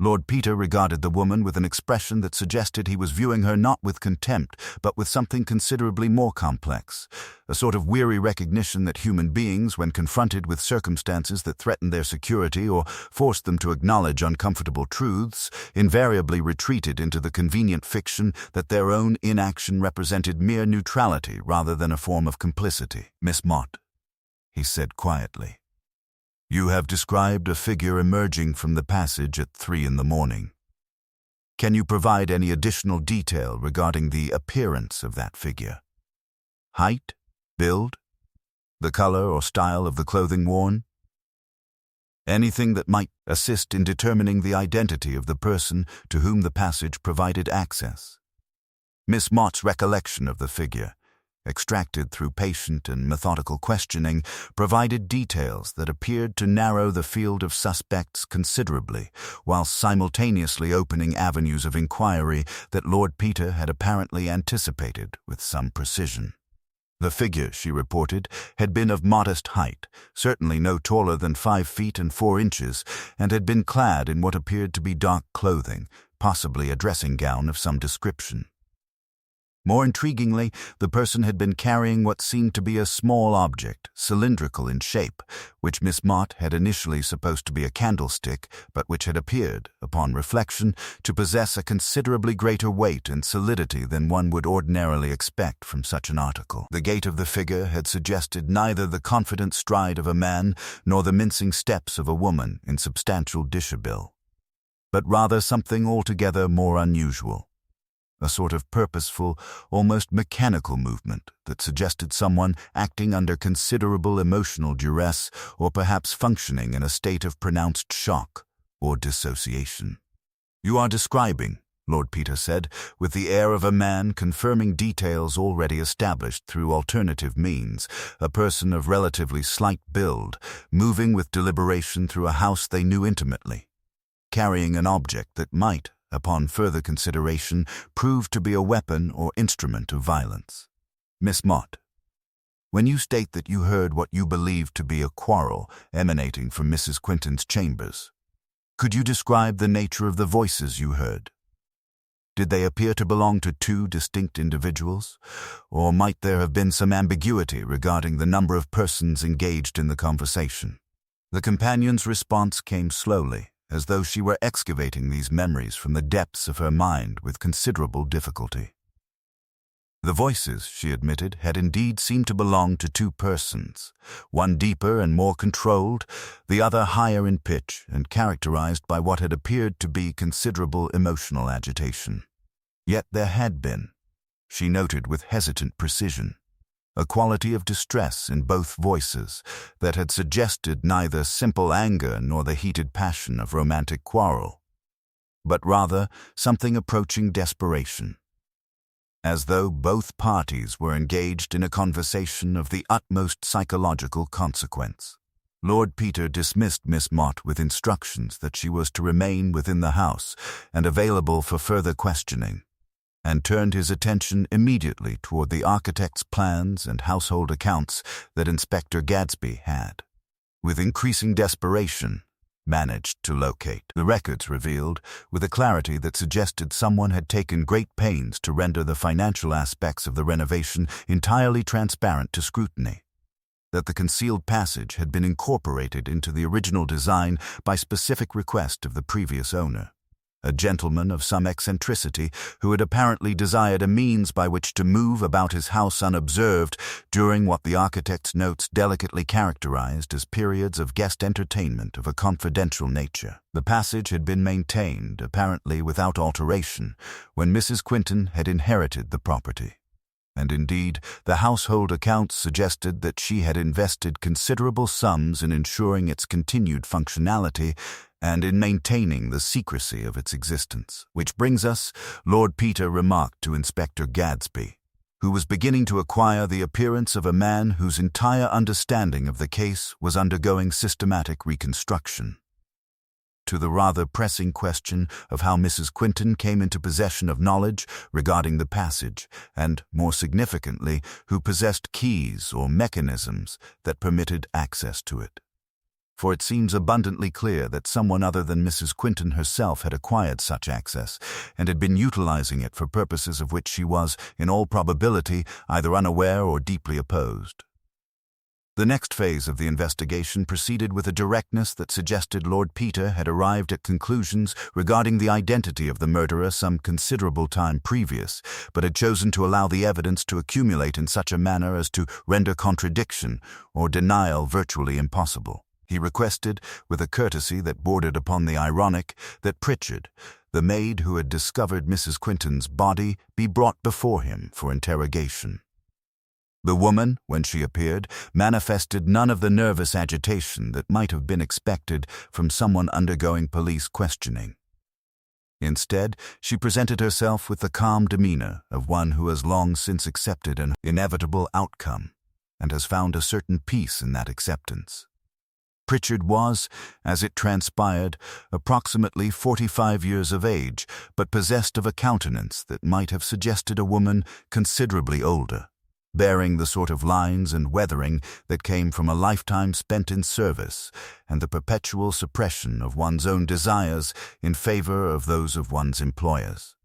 Lord Peter regarded the woman with an expression that suggested he was viewing her not with contempt, but with something considerably more complex, a sort of weary recognition that human beings, when confronted with circumstances that threatened their security or forced them to acknowledge uncomfortable truths, invariably retreated into the convenient fiction that their own inaction represented mere neutrality rather than a form of complicity. "Miss Mott," he said quietly, "you have described a figure emerging from the passage at 3 in the morning. Can you provide any additional detail regarding the appearance of that figure? Height, build, the color or style of the clothing worn? Anything that might assist in determining the identity of the person to whom the passage provided access." Miss Mott's recollection of the figure, extracted through patient and methodical questioning, provided details that appeared to narrow the field of suspects considerably, while simultaneously opening avenues of inquiry that Lord Peter had apparently anticipated with some precision. The figure, she reported, had been of modest height, certainly no taller than 5 feet and 4 inches, and had been clad in what appeared to be dark clothing, possibly a dressing gown of some description. More intriguingly, the person had been carrying what seemed to be a small object, cylindrical in shape, which Miss Mott had initially supposed to be a candlestick, but which had appeared, upon reflection, to possess a considerably greater weight and solidity than one would ordinarily expect from such an article. The gait of the figure had suggested neither the confident stride of a man nor the mincing steps of a woman in substantial dishabille, but rather something altogether more unusual. A sort of purposeful, almost mechanical movement that suggested someone acting under considerable emotional duress or perhaps functioning in a state of pronounced shock or dissociation. "You are describing," Lord Peter said, with the air of a man confirming details already established through alternative means, a person of relatively slight build, moving with deliberation through a house they knew intimately, carrying an object that might, upon further consideration, proved to be a weapon or instrument of violence. "Miss Mott, when you state that you heard what you believed to be a quarrel emanating from Mrs. Quinton's chambers, could you describe the nature of the voices you heard? Did they appear to belong to 2 distinct individuals, or might there have been some ambiguity regarding the number of persons engaged in the conversation?" The companion's response came slowly, as though she were excavating these memories from the depths of her mind with considerable difficulty. The voices, she admitted, had indeed seemed to belong to two persons, one deeper and more controlled, the other higher in pitch and characterized by what had appeared to be considerable emotional agitation. Yet there had been, she noted with hesitant precision, a quality of distress in both voices that had suggested neither simple anger nor the heated passion of romantic quarrel, but rather something approaching desperation, as though both parties were engaged in a conversation of the utmost psychological consequence. Lord Peter dismissed Miss Mott with instructions that she was to remain within the house and available for further questioning, and turned his attention immediately toward the architect's plans and household accounts that Inspector Gadsby had, with increasing desperation, managed to locate. The records revealed, with a clarity that suggested someone had taken great pains to render the financial aspects of the renovation entirely transparent to scrutiny, that the concealed passage had been incorporated into the original design by specific request of the previous owner, a gentleman of some eccentricity who had apparently desired a means by which to move about his house unobserved during what the architect's notes delicately characterized as periods of guest entertainment of a confidential nature. The passage had been maintained, apparently without alteration, when Mrs. Quinton had inherited the property, and indeed the household accounts suggested that she had invested considerable sums in ensuring its continued functionality and in maintaining the secrecy of its existence. Which brings us, Lord Peter remarked to Inspector Gadsby, who was beginning to acquire the appearance of a man whose entire understanding of the case was undergoing systematic reconstruction, to the rather pressing question of how Mrs. Quinton came into possession of knowledge regarding the passage, and, more significantly, who possessed keys or mechanisms that permitted access to it. For it seems abundantly clear that someone other than Mrs. Quinton herself had acquired such access, and had been utilizing it for purposes of which she was, in all probability, either unaware or deeply opposed. The next phase of the investigation proceeded with a directness that suggested Lord Peter had arrived at conclusions regarding the identity of the murderer some considerable time previous, but had chosen to allow the evidence to accumulate in such a manner as to render contradiction or denial virtually impossible. He requested, with a courtesy that bordered upon the ironic, that Pritchard, the maid who had discovered Mrs. Quinton's body, be brought before him for interrogation. The woman, when she appeared, manifested none of the nervous agitation that might have been expected from someone undergoing police questioning. Instead, she presented herself with the calm demeanor of one who has long since accepted an inevitable outcome, and has found a certain peace in that acceptance. Pritchard was, as it transpired, approximately 45 years of age, but possessed of a countenance that might have suggested a woman considerably older, bearing the sort of lines and weathering that came from a lifetime spent in service and the perpetual suppression of one's own desires in favor of those of one's employers.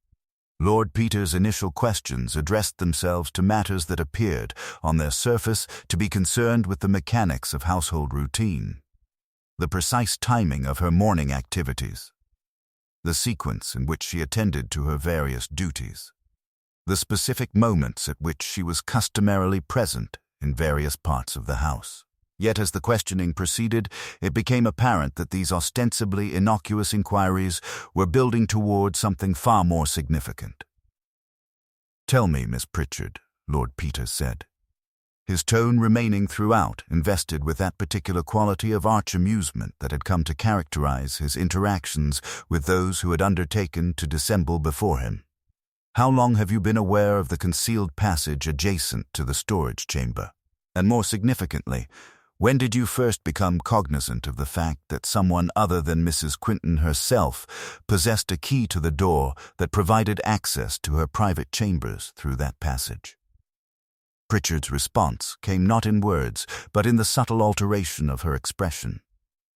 Lord Peter's initial questions addressed themselves to matters that appeared, on their surface, to be concerned with the mechanics of household routine, the precise timing of her morning activities, the sequence in which she attended to her various duties, the specific moments at which she was customarily present in various parts of the house. Yet as the questioning proceeded, it became apparent that these ostensibly innocuous inquiries were building toward something far more significant. "Tell me, Miss Pritchard," Lord Peter said, his tone remaining throughout invested with that particular quality of arch amusement that had come to characterize his interactions with those who had undertaken to dissemble before him. "How long have you been aware of the concealed passage adjacent to the storage chamber? And more significantly, when did you first become cognizant of the fact that someone other than Mrs. Quinton herself possessed a key to the door that provided access to her private chambers through that passage?" Pritchard's response came not in words, but in the subtle alteration of her expression,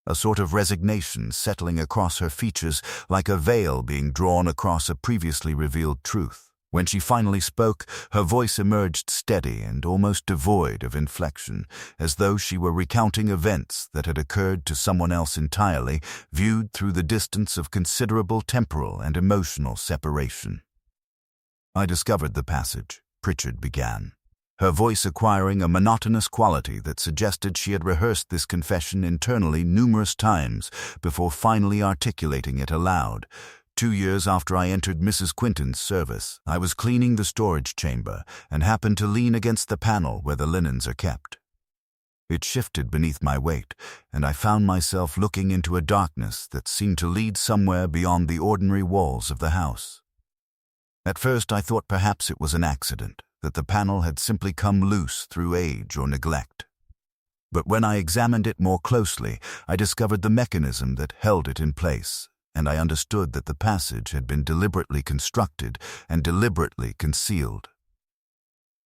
a sort of resignation settling across her features like a veil being drawn across a previously revealed truth. When she finally spoke, her voice emerged steady and almost devoid of inflection, as though she were recounting events that had occurred to someone else entirely, viewed through the distance of considerable temporal and emotional separation. "I discovered the passage," Pritchard began, her voice acquiring a monotonous quality that suggested she had rehearsed this confession internally numerous times before finally articulating it aloud. 2 years after I entered Mrs. Quinton's service, I was cleaning the storage chamber and happened to lean against the panel where the linens are kept. It shifted beneath my weight, and I found myself looking into a darkness that seemed to lead somewhere beyond the ordinary walls of the house. At first I thought perhaps it was an accident, that the panel had simply come loose through age or neglect. But when I examined it more closely, I discovered the mechanism that held it in place, and I understood that the passage had been deliberately constructed and deliberately concealed.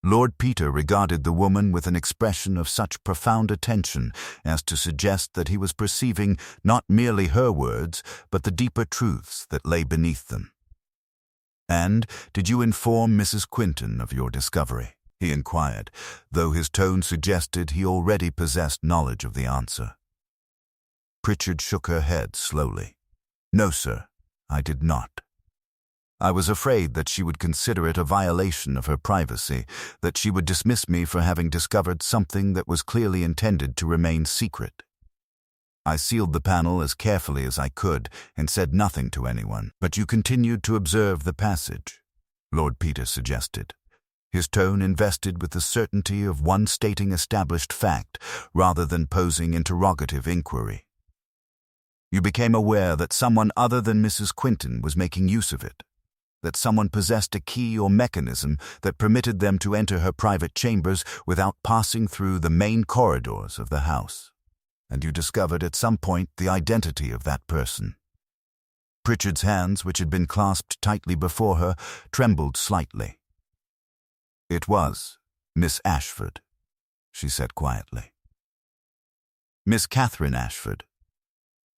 Lord Peter regarded the woman with an expression of such profound attention as to suggest that he was perceiving not merely her words, but the deeper truths that lay beneath them. "And did you inform Mrs. Quinton of your discovery?" he inquired, though his tone suggested he already possessed knowledge of the answer. Pritchard shook her head slowly. "No, sir, I did not. I was afraid that she would consider it a violation of her privacy, that she would dismiss me for having discovered something that was clearly intended to remain secret. I sealed the panel as carefully as I could and said nothing to anyone. But you continued to observe the passage," Lord Peter suggested, his tone invested with the certainty of one stating established fact rather than posing interrogative inquiry. "You became aware that someone other than Mrs. Quinton was making use of it, that someone possessed a key or mechanism that permitted them to enter her private chambers without passing through the main corridors of the house. And you discovered at some point the identity of that person." Pritchard's hands, which had been clasped tightly before her, trembled slightly. "It was Miss Ashford," she said quietly. "Miss Catherine Ashford.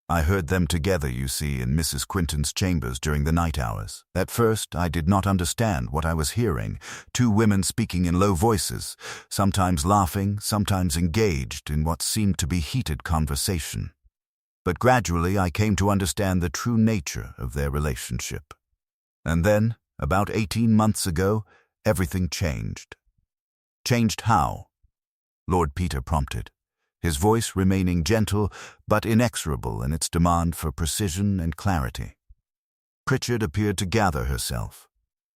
I heard them together, you see, in Mrs. Quinton's chambers during the night hours. At first, I did not understand what I was hearing, 2 women speaking in low voices, sometimes laughing, sometimes engaged in what seemed to be heated conversation. But gradually I came to understand the true nature of their relationship. And then, about 18 months ago, everything changed." "Changed how?" Lord Peter prompted, his voice remaining gentle but inexorable in its demand for precision and clarity. Pritchard appeared to gather herself,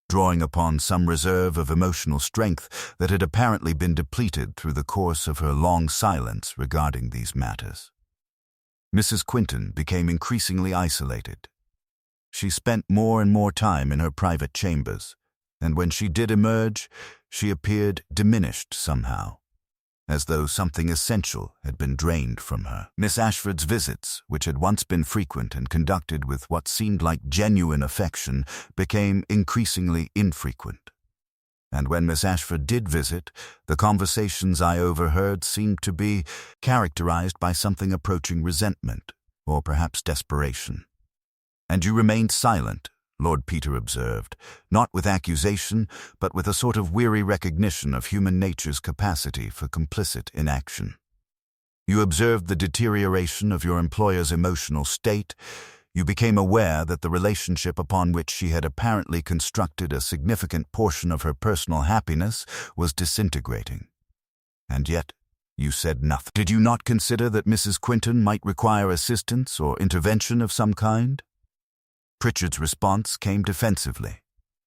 drawing upon some reserve of emotional strength that had apparently been depleted through the course of her long silence regarding these matters. Mrs. Quinton became increasingly isolated. She spent more and more time in her private chambers, and when she did emerge, she appeared diminished somehow, as though something essential had been drained from her. Miss Ashford's visits, which had once been frequent and conducted with what seemed like genuine affection, became increasingly infrequent. And when Miss Ashford did visit, the conversations I overheard seemed to be characterized by something approaching resentment, or perhaps desperation. "And you remained silent," Lord Peter observed, not with accusation, but with a sort of weary recognition of human nature's capacity for complicit inaction. "You observed the deterioration of your employer's emotional state. You became aware that the relationship upon which she had apparently constructed a significant portion of her personal happiness was disintegrating. And yet, you said nothing. Did you not consider that Mrs. Quinton might require assistance or intervention of some kind?" Pritchard's response came defensively,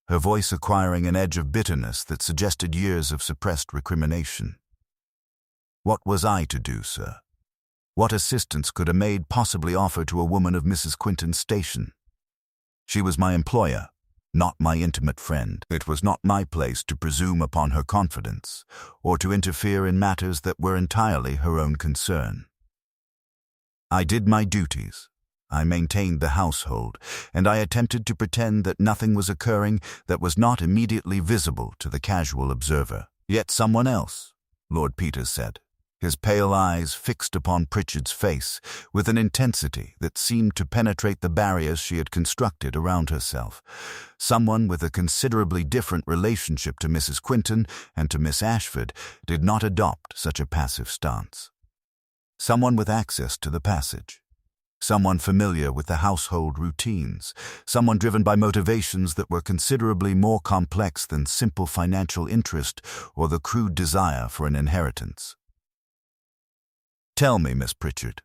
her voice acquiring an edge of bitterness that suggested years of suppressed recrimination. "What was I to do, sir? What assistance could a maid possibly offer to a woman of Mrs. Quinton's station? She was my employer, not my intimate friend. It was not my place to presume upon her confidence, or to interfere in matters that were entirely her own concern. I did my duties. I maintained the household, and I attempted to pretend that nothing was occurring that was not immediately visible to the casual observer. Yet someone else," Lord Peter said, his pale eyes fixed upon Pritchard's face with an intensity that seemed to penetrate the barriers she had constructed around herself. Someone with a considerably different relationship to Mrs. Quinton and to Miss Ashford did not adopt such a passive stance. Someone with access to the passage. Someone familiar with the household routines, someone driven by motivations that were considerably more complex than simple financial interest or the crude desire for an inheritance. Tell me, Miss Pritchard,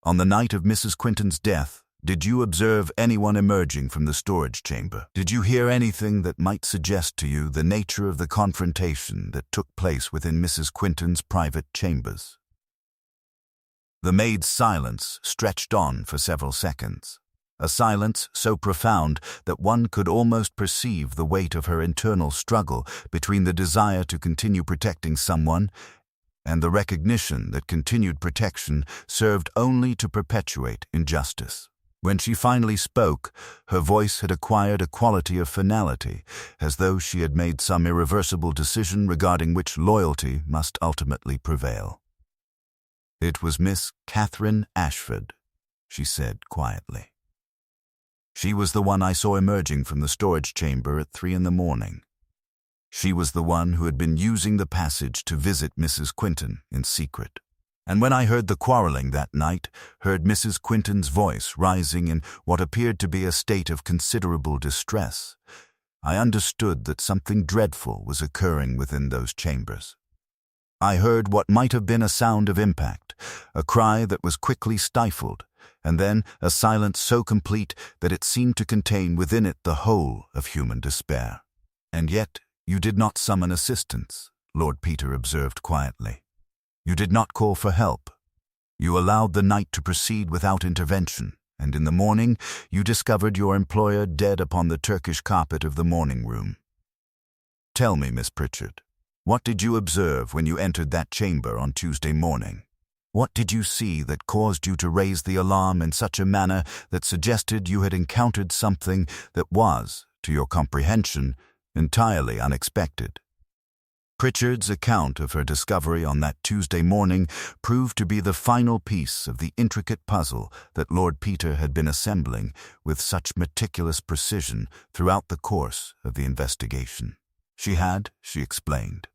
on the night of Mrs. Quinton's death, did you observe anyone emerging from the storage chamber? Did you hear anything that might suggest to you the nature of the confrontation that took place within Mrs. Quinton's private chambers? The maid's silence stretched on for several seconds, a silence so profound that one could almost perceive the weight of her internal struggle between the desire to continue protecting someone and the recognition that continued protection served only to perpetuate injustice. When she finally spoke, her voice had acquired a quality of finality, as though she had made some irreversible decision regarding which loyalty must ultimately prevail. "It was Miss Catherine Ashford," she said quietly. "She was the one I saw emerging from the storage chamber at 3 a.m. She was the one who had been using the passage to visit Mrs. Quinton in secret. And when I heard the quarreling that night, heard Mrs. Quinton's voice rising in what appeared to be a state of considerable distress, I understood that something dreadful was occurring within those chambers. I heard what might have been a sound of impact, a cry that was quickly stifled, and then a silence so complete that it seemed to contain within it the whole of human despair. And yet you did not summon assistance," Lord Peter observed quietly. "You did not call for help. You allowed the night to proceed without intervention, and in the morning you discovered your employer dead upon the Turkish carpet of the morning room. Tell me, Miss Pritchard, what did you observe when you entered that chamber on Tuesday morning? What did you see that caused you to raise the alarm in such a manner that suggested you had encountered something that was, to your comprehension, entirely unexpected?" Pritchard's account of her discovery on that Tuesday morning proved to be the final piece of the intricate puzzle that Lord Peter had been assembling with such meticulous precision throughout the course of the investigation. She had, she explained,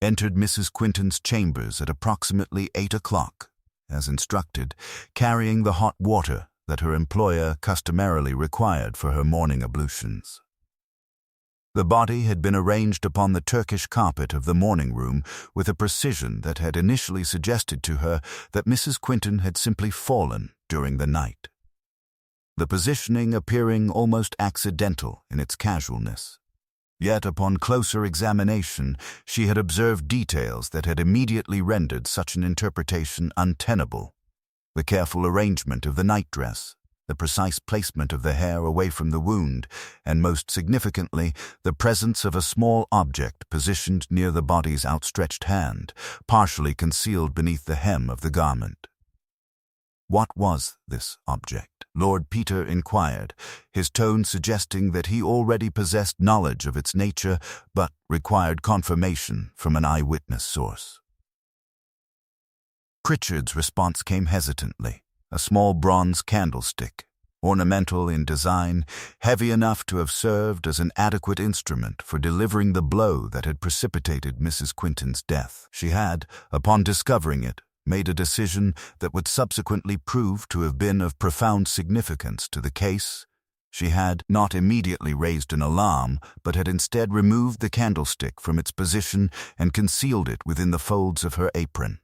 entered Mrs. Quinton's chambers at approximately 8 o'clock, as instructed, carrying the hot water that her employer customarily required for her morning ablutions. The body had been arranged upon the Turkish carpet of the morning room with a precision that had initially suggested to her that Mrs. Quinton had simply fallen during the night, the positioning appearing almost accidental in its casualness. Yet upon closer examination, she had observed details that had immediately rendered such an interpretation untenable. The careful arrangement of the nightdress, the precise placement of the hair away from the wound, and most significantly, the presence of a small object positioned near the body's outstretched hand, partially concealed beneath the hem of the garment. What was this object? Lord Peter inquired, his tone suggesting that he already possessed knowledge of its nature, but required confirmation from an eyewitness source. Pritchard's response came hesitantly. A small bronze candlestick, ornamental in design, heavy enough to have served as an adequate instrument for delivering the blow that had precipitated Mrs. Quinton's death. She had, upon discovering it, made a decision that would subsequently prove to have been of profound significance to the case. She had not immediately raised an alarm, but had instead removed the candlestick from its position and concealed it within the folds of her apron.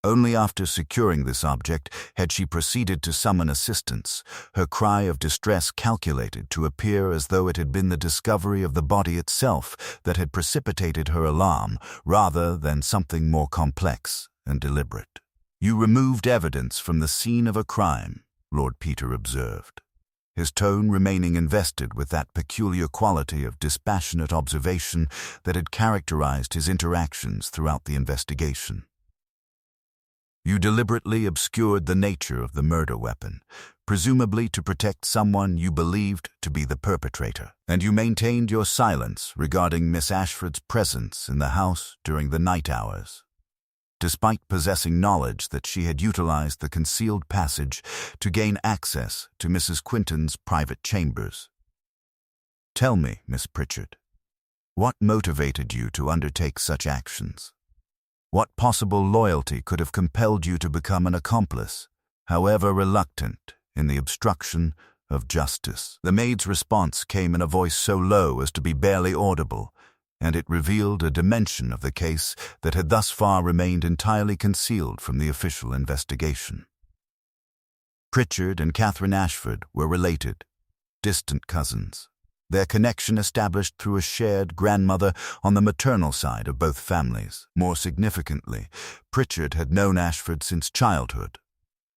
Only after securing this object had she proceeded to summon assistance, her cry of distress calculated to appear as though it had been the discovery of the body itself that had precipitated her alarm, rather than something more complex and deliberate. "You removed evidence from the scene of a crime," Lord Peter observed, his tone remaining invested with that peculiar quality of dispassionate observation that had characterized his interactions throughout the investigation. "You deliberately obscured the nature of the murder weapon, presumably to protect someone you believed to be the perpetrator, and you maintained your silence regarding Miss Ashford's presence in the house during the night hours, despite possessing knowledge that she had utilized the concealed passage to gain access to Mrs. Quinton's private chambers. Tell me, Miss Pritchard, what motivated you to undertake such actions? What possible loyalty could have compelled you to become an accomplice, however reluctant, in the obstruction of justice. The maid's response came in a voice so low as to be barely audible, and it revealed a dimension of the case that had thus far remained entirely concealed from the official investigation. Pritchard and Catherine Ashford were related, distant cousins, their connection established through a shared grandmother on the maternal side of both families. More significantly, Pritchard had known Ashford since childhood,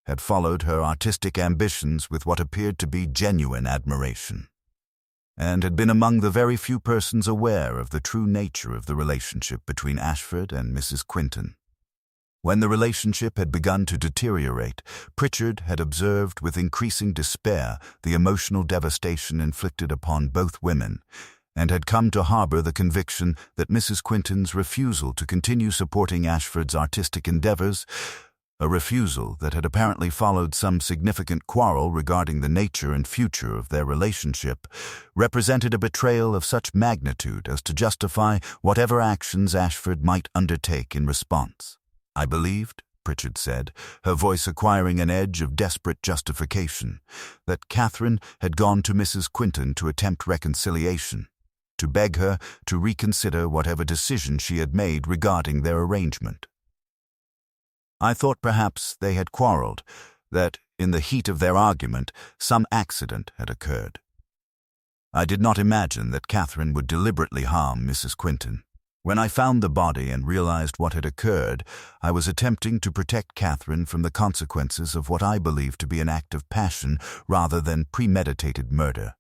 had followed her artistic ambitions with what appeared to be genuine admiration, and had been among the very few persons aware of the true nature of the relationship between Ashford and Mrs. Quinton. When the relationship had begun to deteriorate, Pritchard had observed with increasing despair the emotional devastation inflicted upon both women, and had come to harbor the conviction that Mrs. Quinton's refusal to continue supporting Ashford's artistic endeavors, a refusal that had apparently followed some significant quarrel regarding the nature and future of their relationship, represented a betrayal of such magnitude as to justify whatever actions Ashford might undertake in response. "I believed," Pritchard said, her voice acquiring an edge of desperate justification, "that Catherine had gone to Mrs. Quinton to attempt reconciliation, to beg her to reconsider whatever decision she had made regarding their arrangement. I thought perhaps they had quarreled, that, in the heat of their argument, some accident had occurred. I did not imagine that Catherine would deliberately harm Mrs. Quinton. When I found the body and realized what had occurred, I was attempting to protect Catherine from the consequences of what I believed to be an act of passion rather than premeditated murder."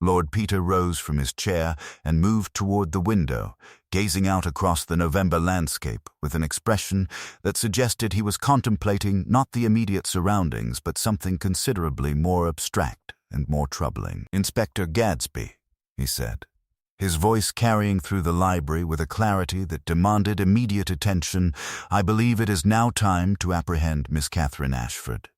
Lord Peter rose from his chair and moved toward the window, gazing out across the November landscape with an expression that suggested he was contemplating not the immediate surroundings but something considerably more abstract and more troubling. "Inspector Gadsby," he said, his voice carrying through the library with a clarity that demanded immediate attention, "I believe it is now time to apprehend Miss Catherine Ashford.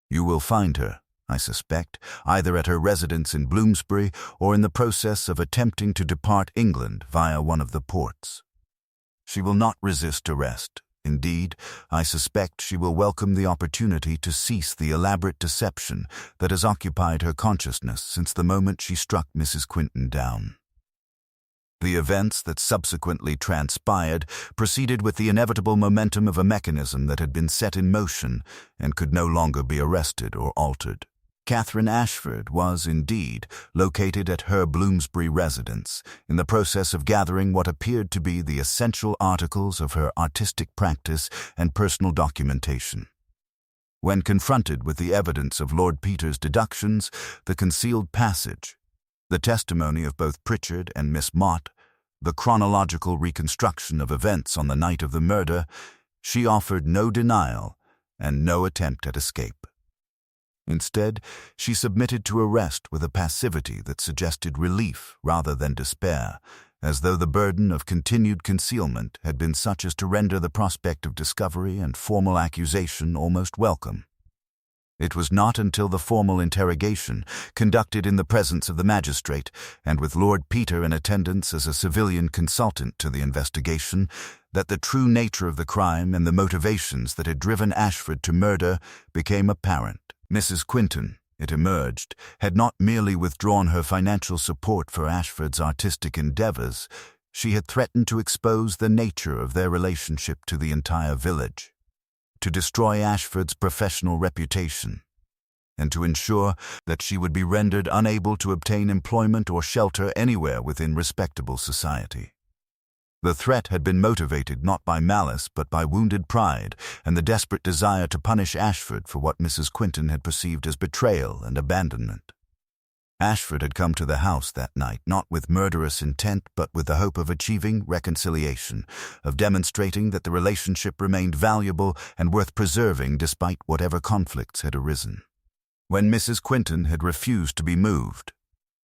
You will find her, I suspect, either at her residence in Bloomsbury or in the process of attempting to depart England via one of the ports. She will not resist arrest. Indeed, I suspect she will welcome the opportunity to cease the elaborate deception that has occupied her consciousness since the moment she struck Mrs. Quinton down." The events that subsequently transpired proceeded with the inevitable momentum of a mechanism that had been set in motion and could no longer be arrested or altered. Catherine Ashford was, indeed, located at her Bloomsbury residence, in the process of gathering what appeared to be the essential articles of her artistic practice and personal documentation. When confronted with the evidence of Lord Peter's deductions, the concealed passage, the testimony of both Pritchard and Miss Mott, the chronological reconstruction of events on the night of the murder, she offered no denial and no attempt at escape. Instead, she submitted to arrest with a passivity that suggested relief rather than despair, as though the burden of continued concealment had been such as to render the prospect of discovery and formal accusation almost welcome. It was not until the formal interrogation, conducted in the presence of the magistrate, and with Lord Peter in attendance as a civilian consultant to the investigation, that the true nature of the crime and the motivations that had driven Ashford to murder became apparent. Mrs. Quinton, it emerged, had not merely withdrawn her financial support for Ashford's artistic endeavors, she had threatened to expose the nature of their relationship to the entire village, to destroy Ashford's professional reputation, and to ensure that she would be rendered unable to obtain employment or shelter anywhere within respectable society. The threat had been motivated not by malice but by wounded pride and the desperate desire to punish Ashford for what Mrs. Quinton had perceived as betrayal and abandonment. Ashford had come to the house that night not with murderous intent but with the hope of achieving reconciliation, of demonstrating that the relationship remained valuable and worth preserving despite whatever conflicts had arisen. When Mrs. Quinton had refused to be moved,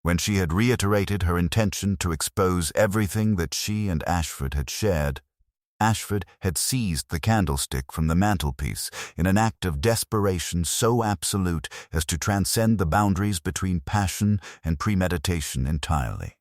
when she had reiterated her intention to expose everything that she and Ashford had shared, Ashford had seized the candlestick from the mantelpiece in an act of desperation so absolute as to transcend the boundaries between passion and premeditation entirely.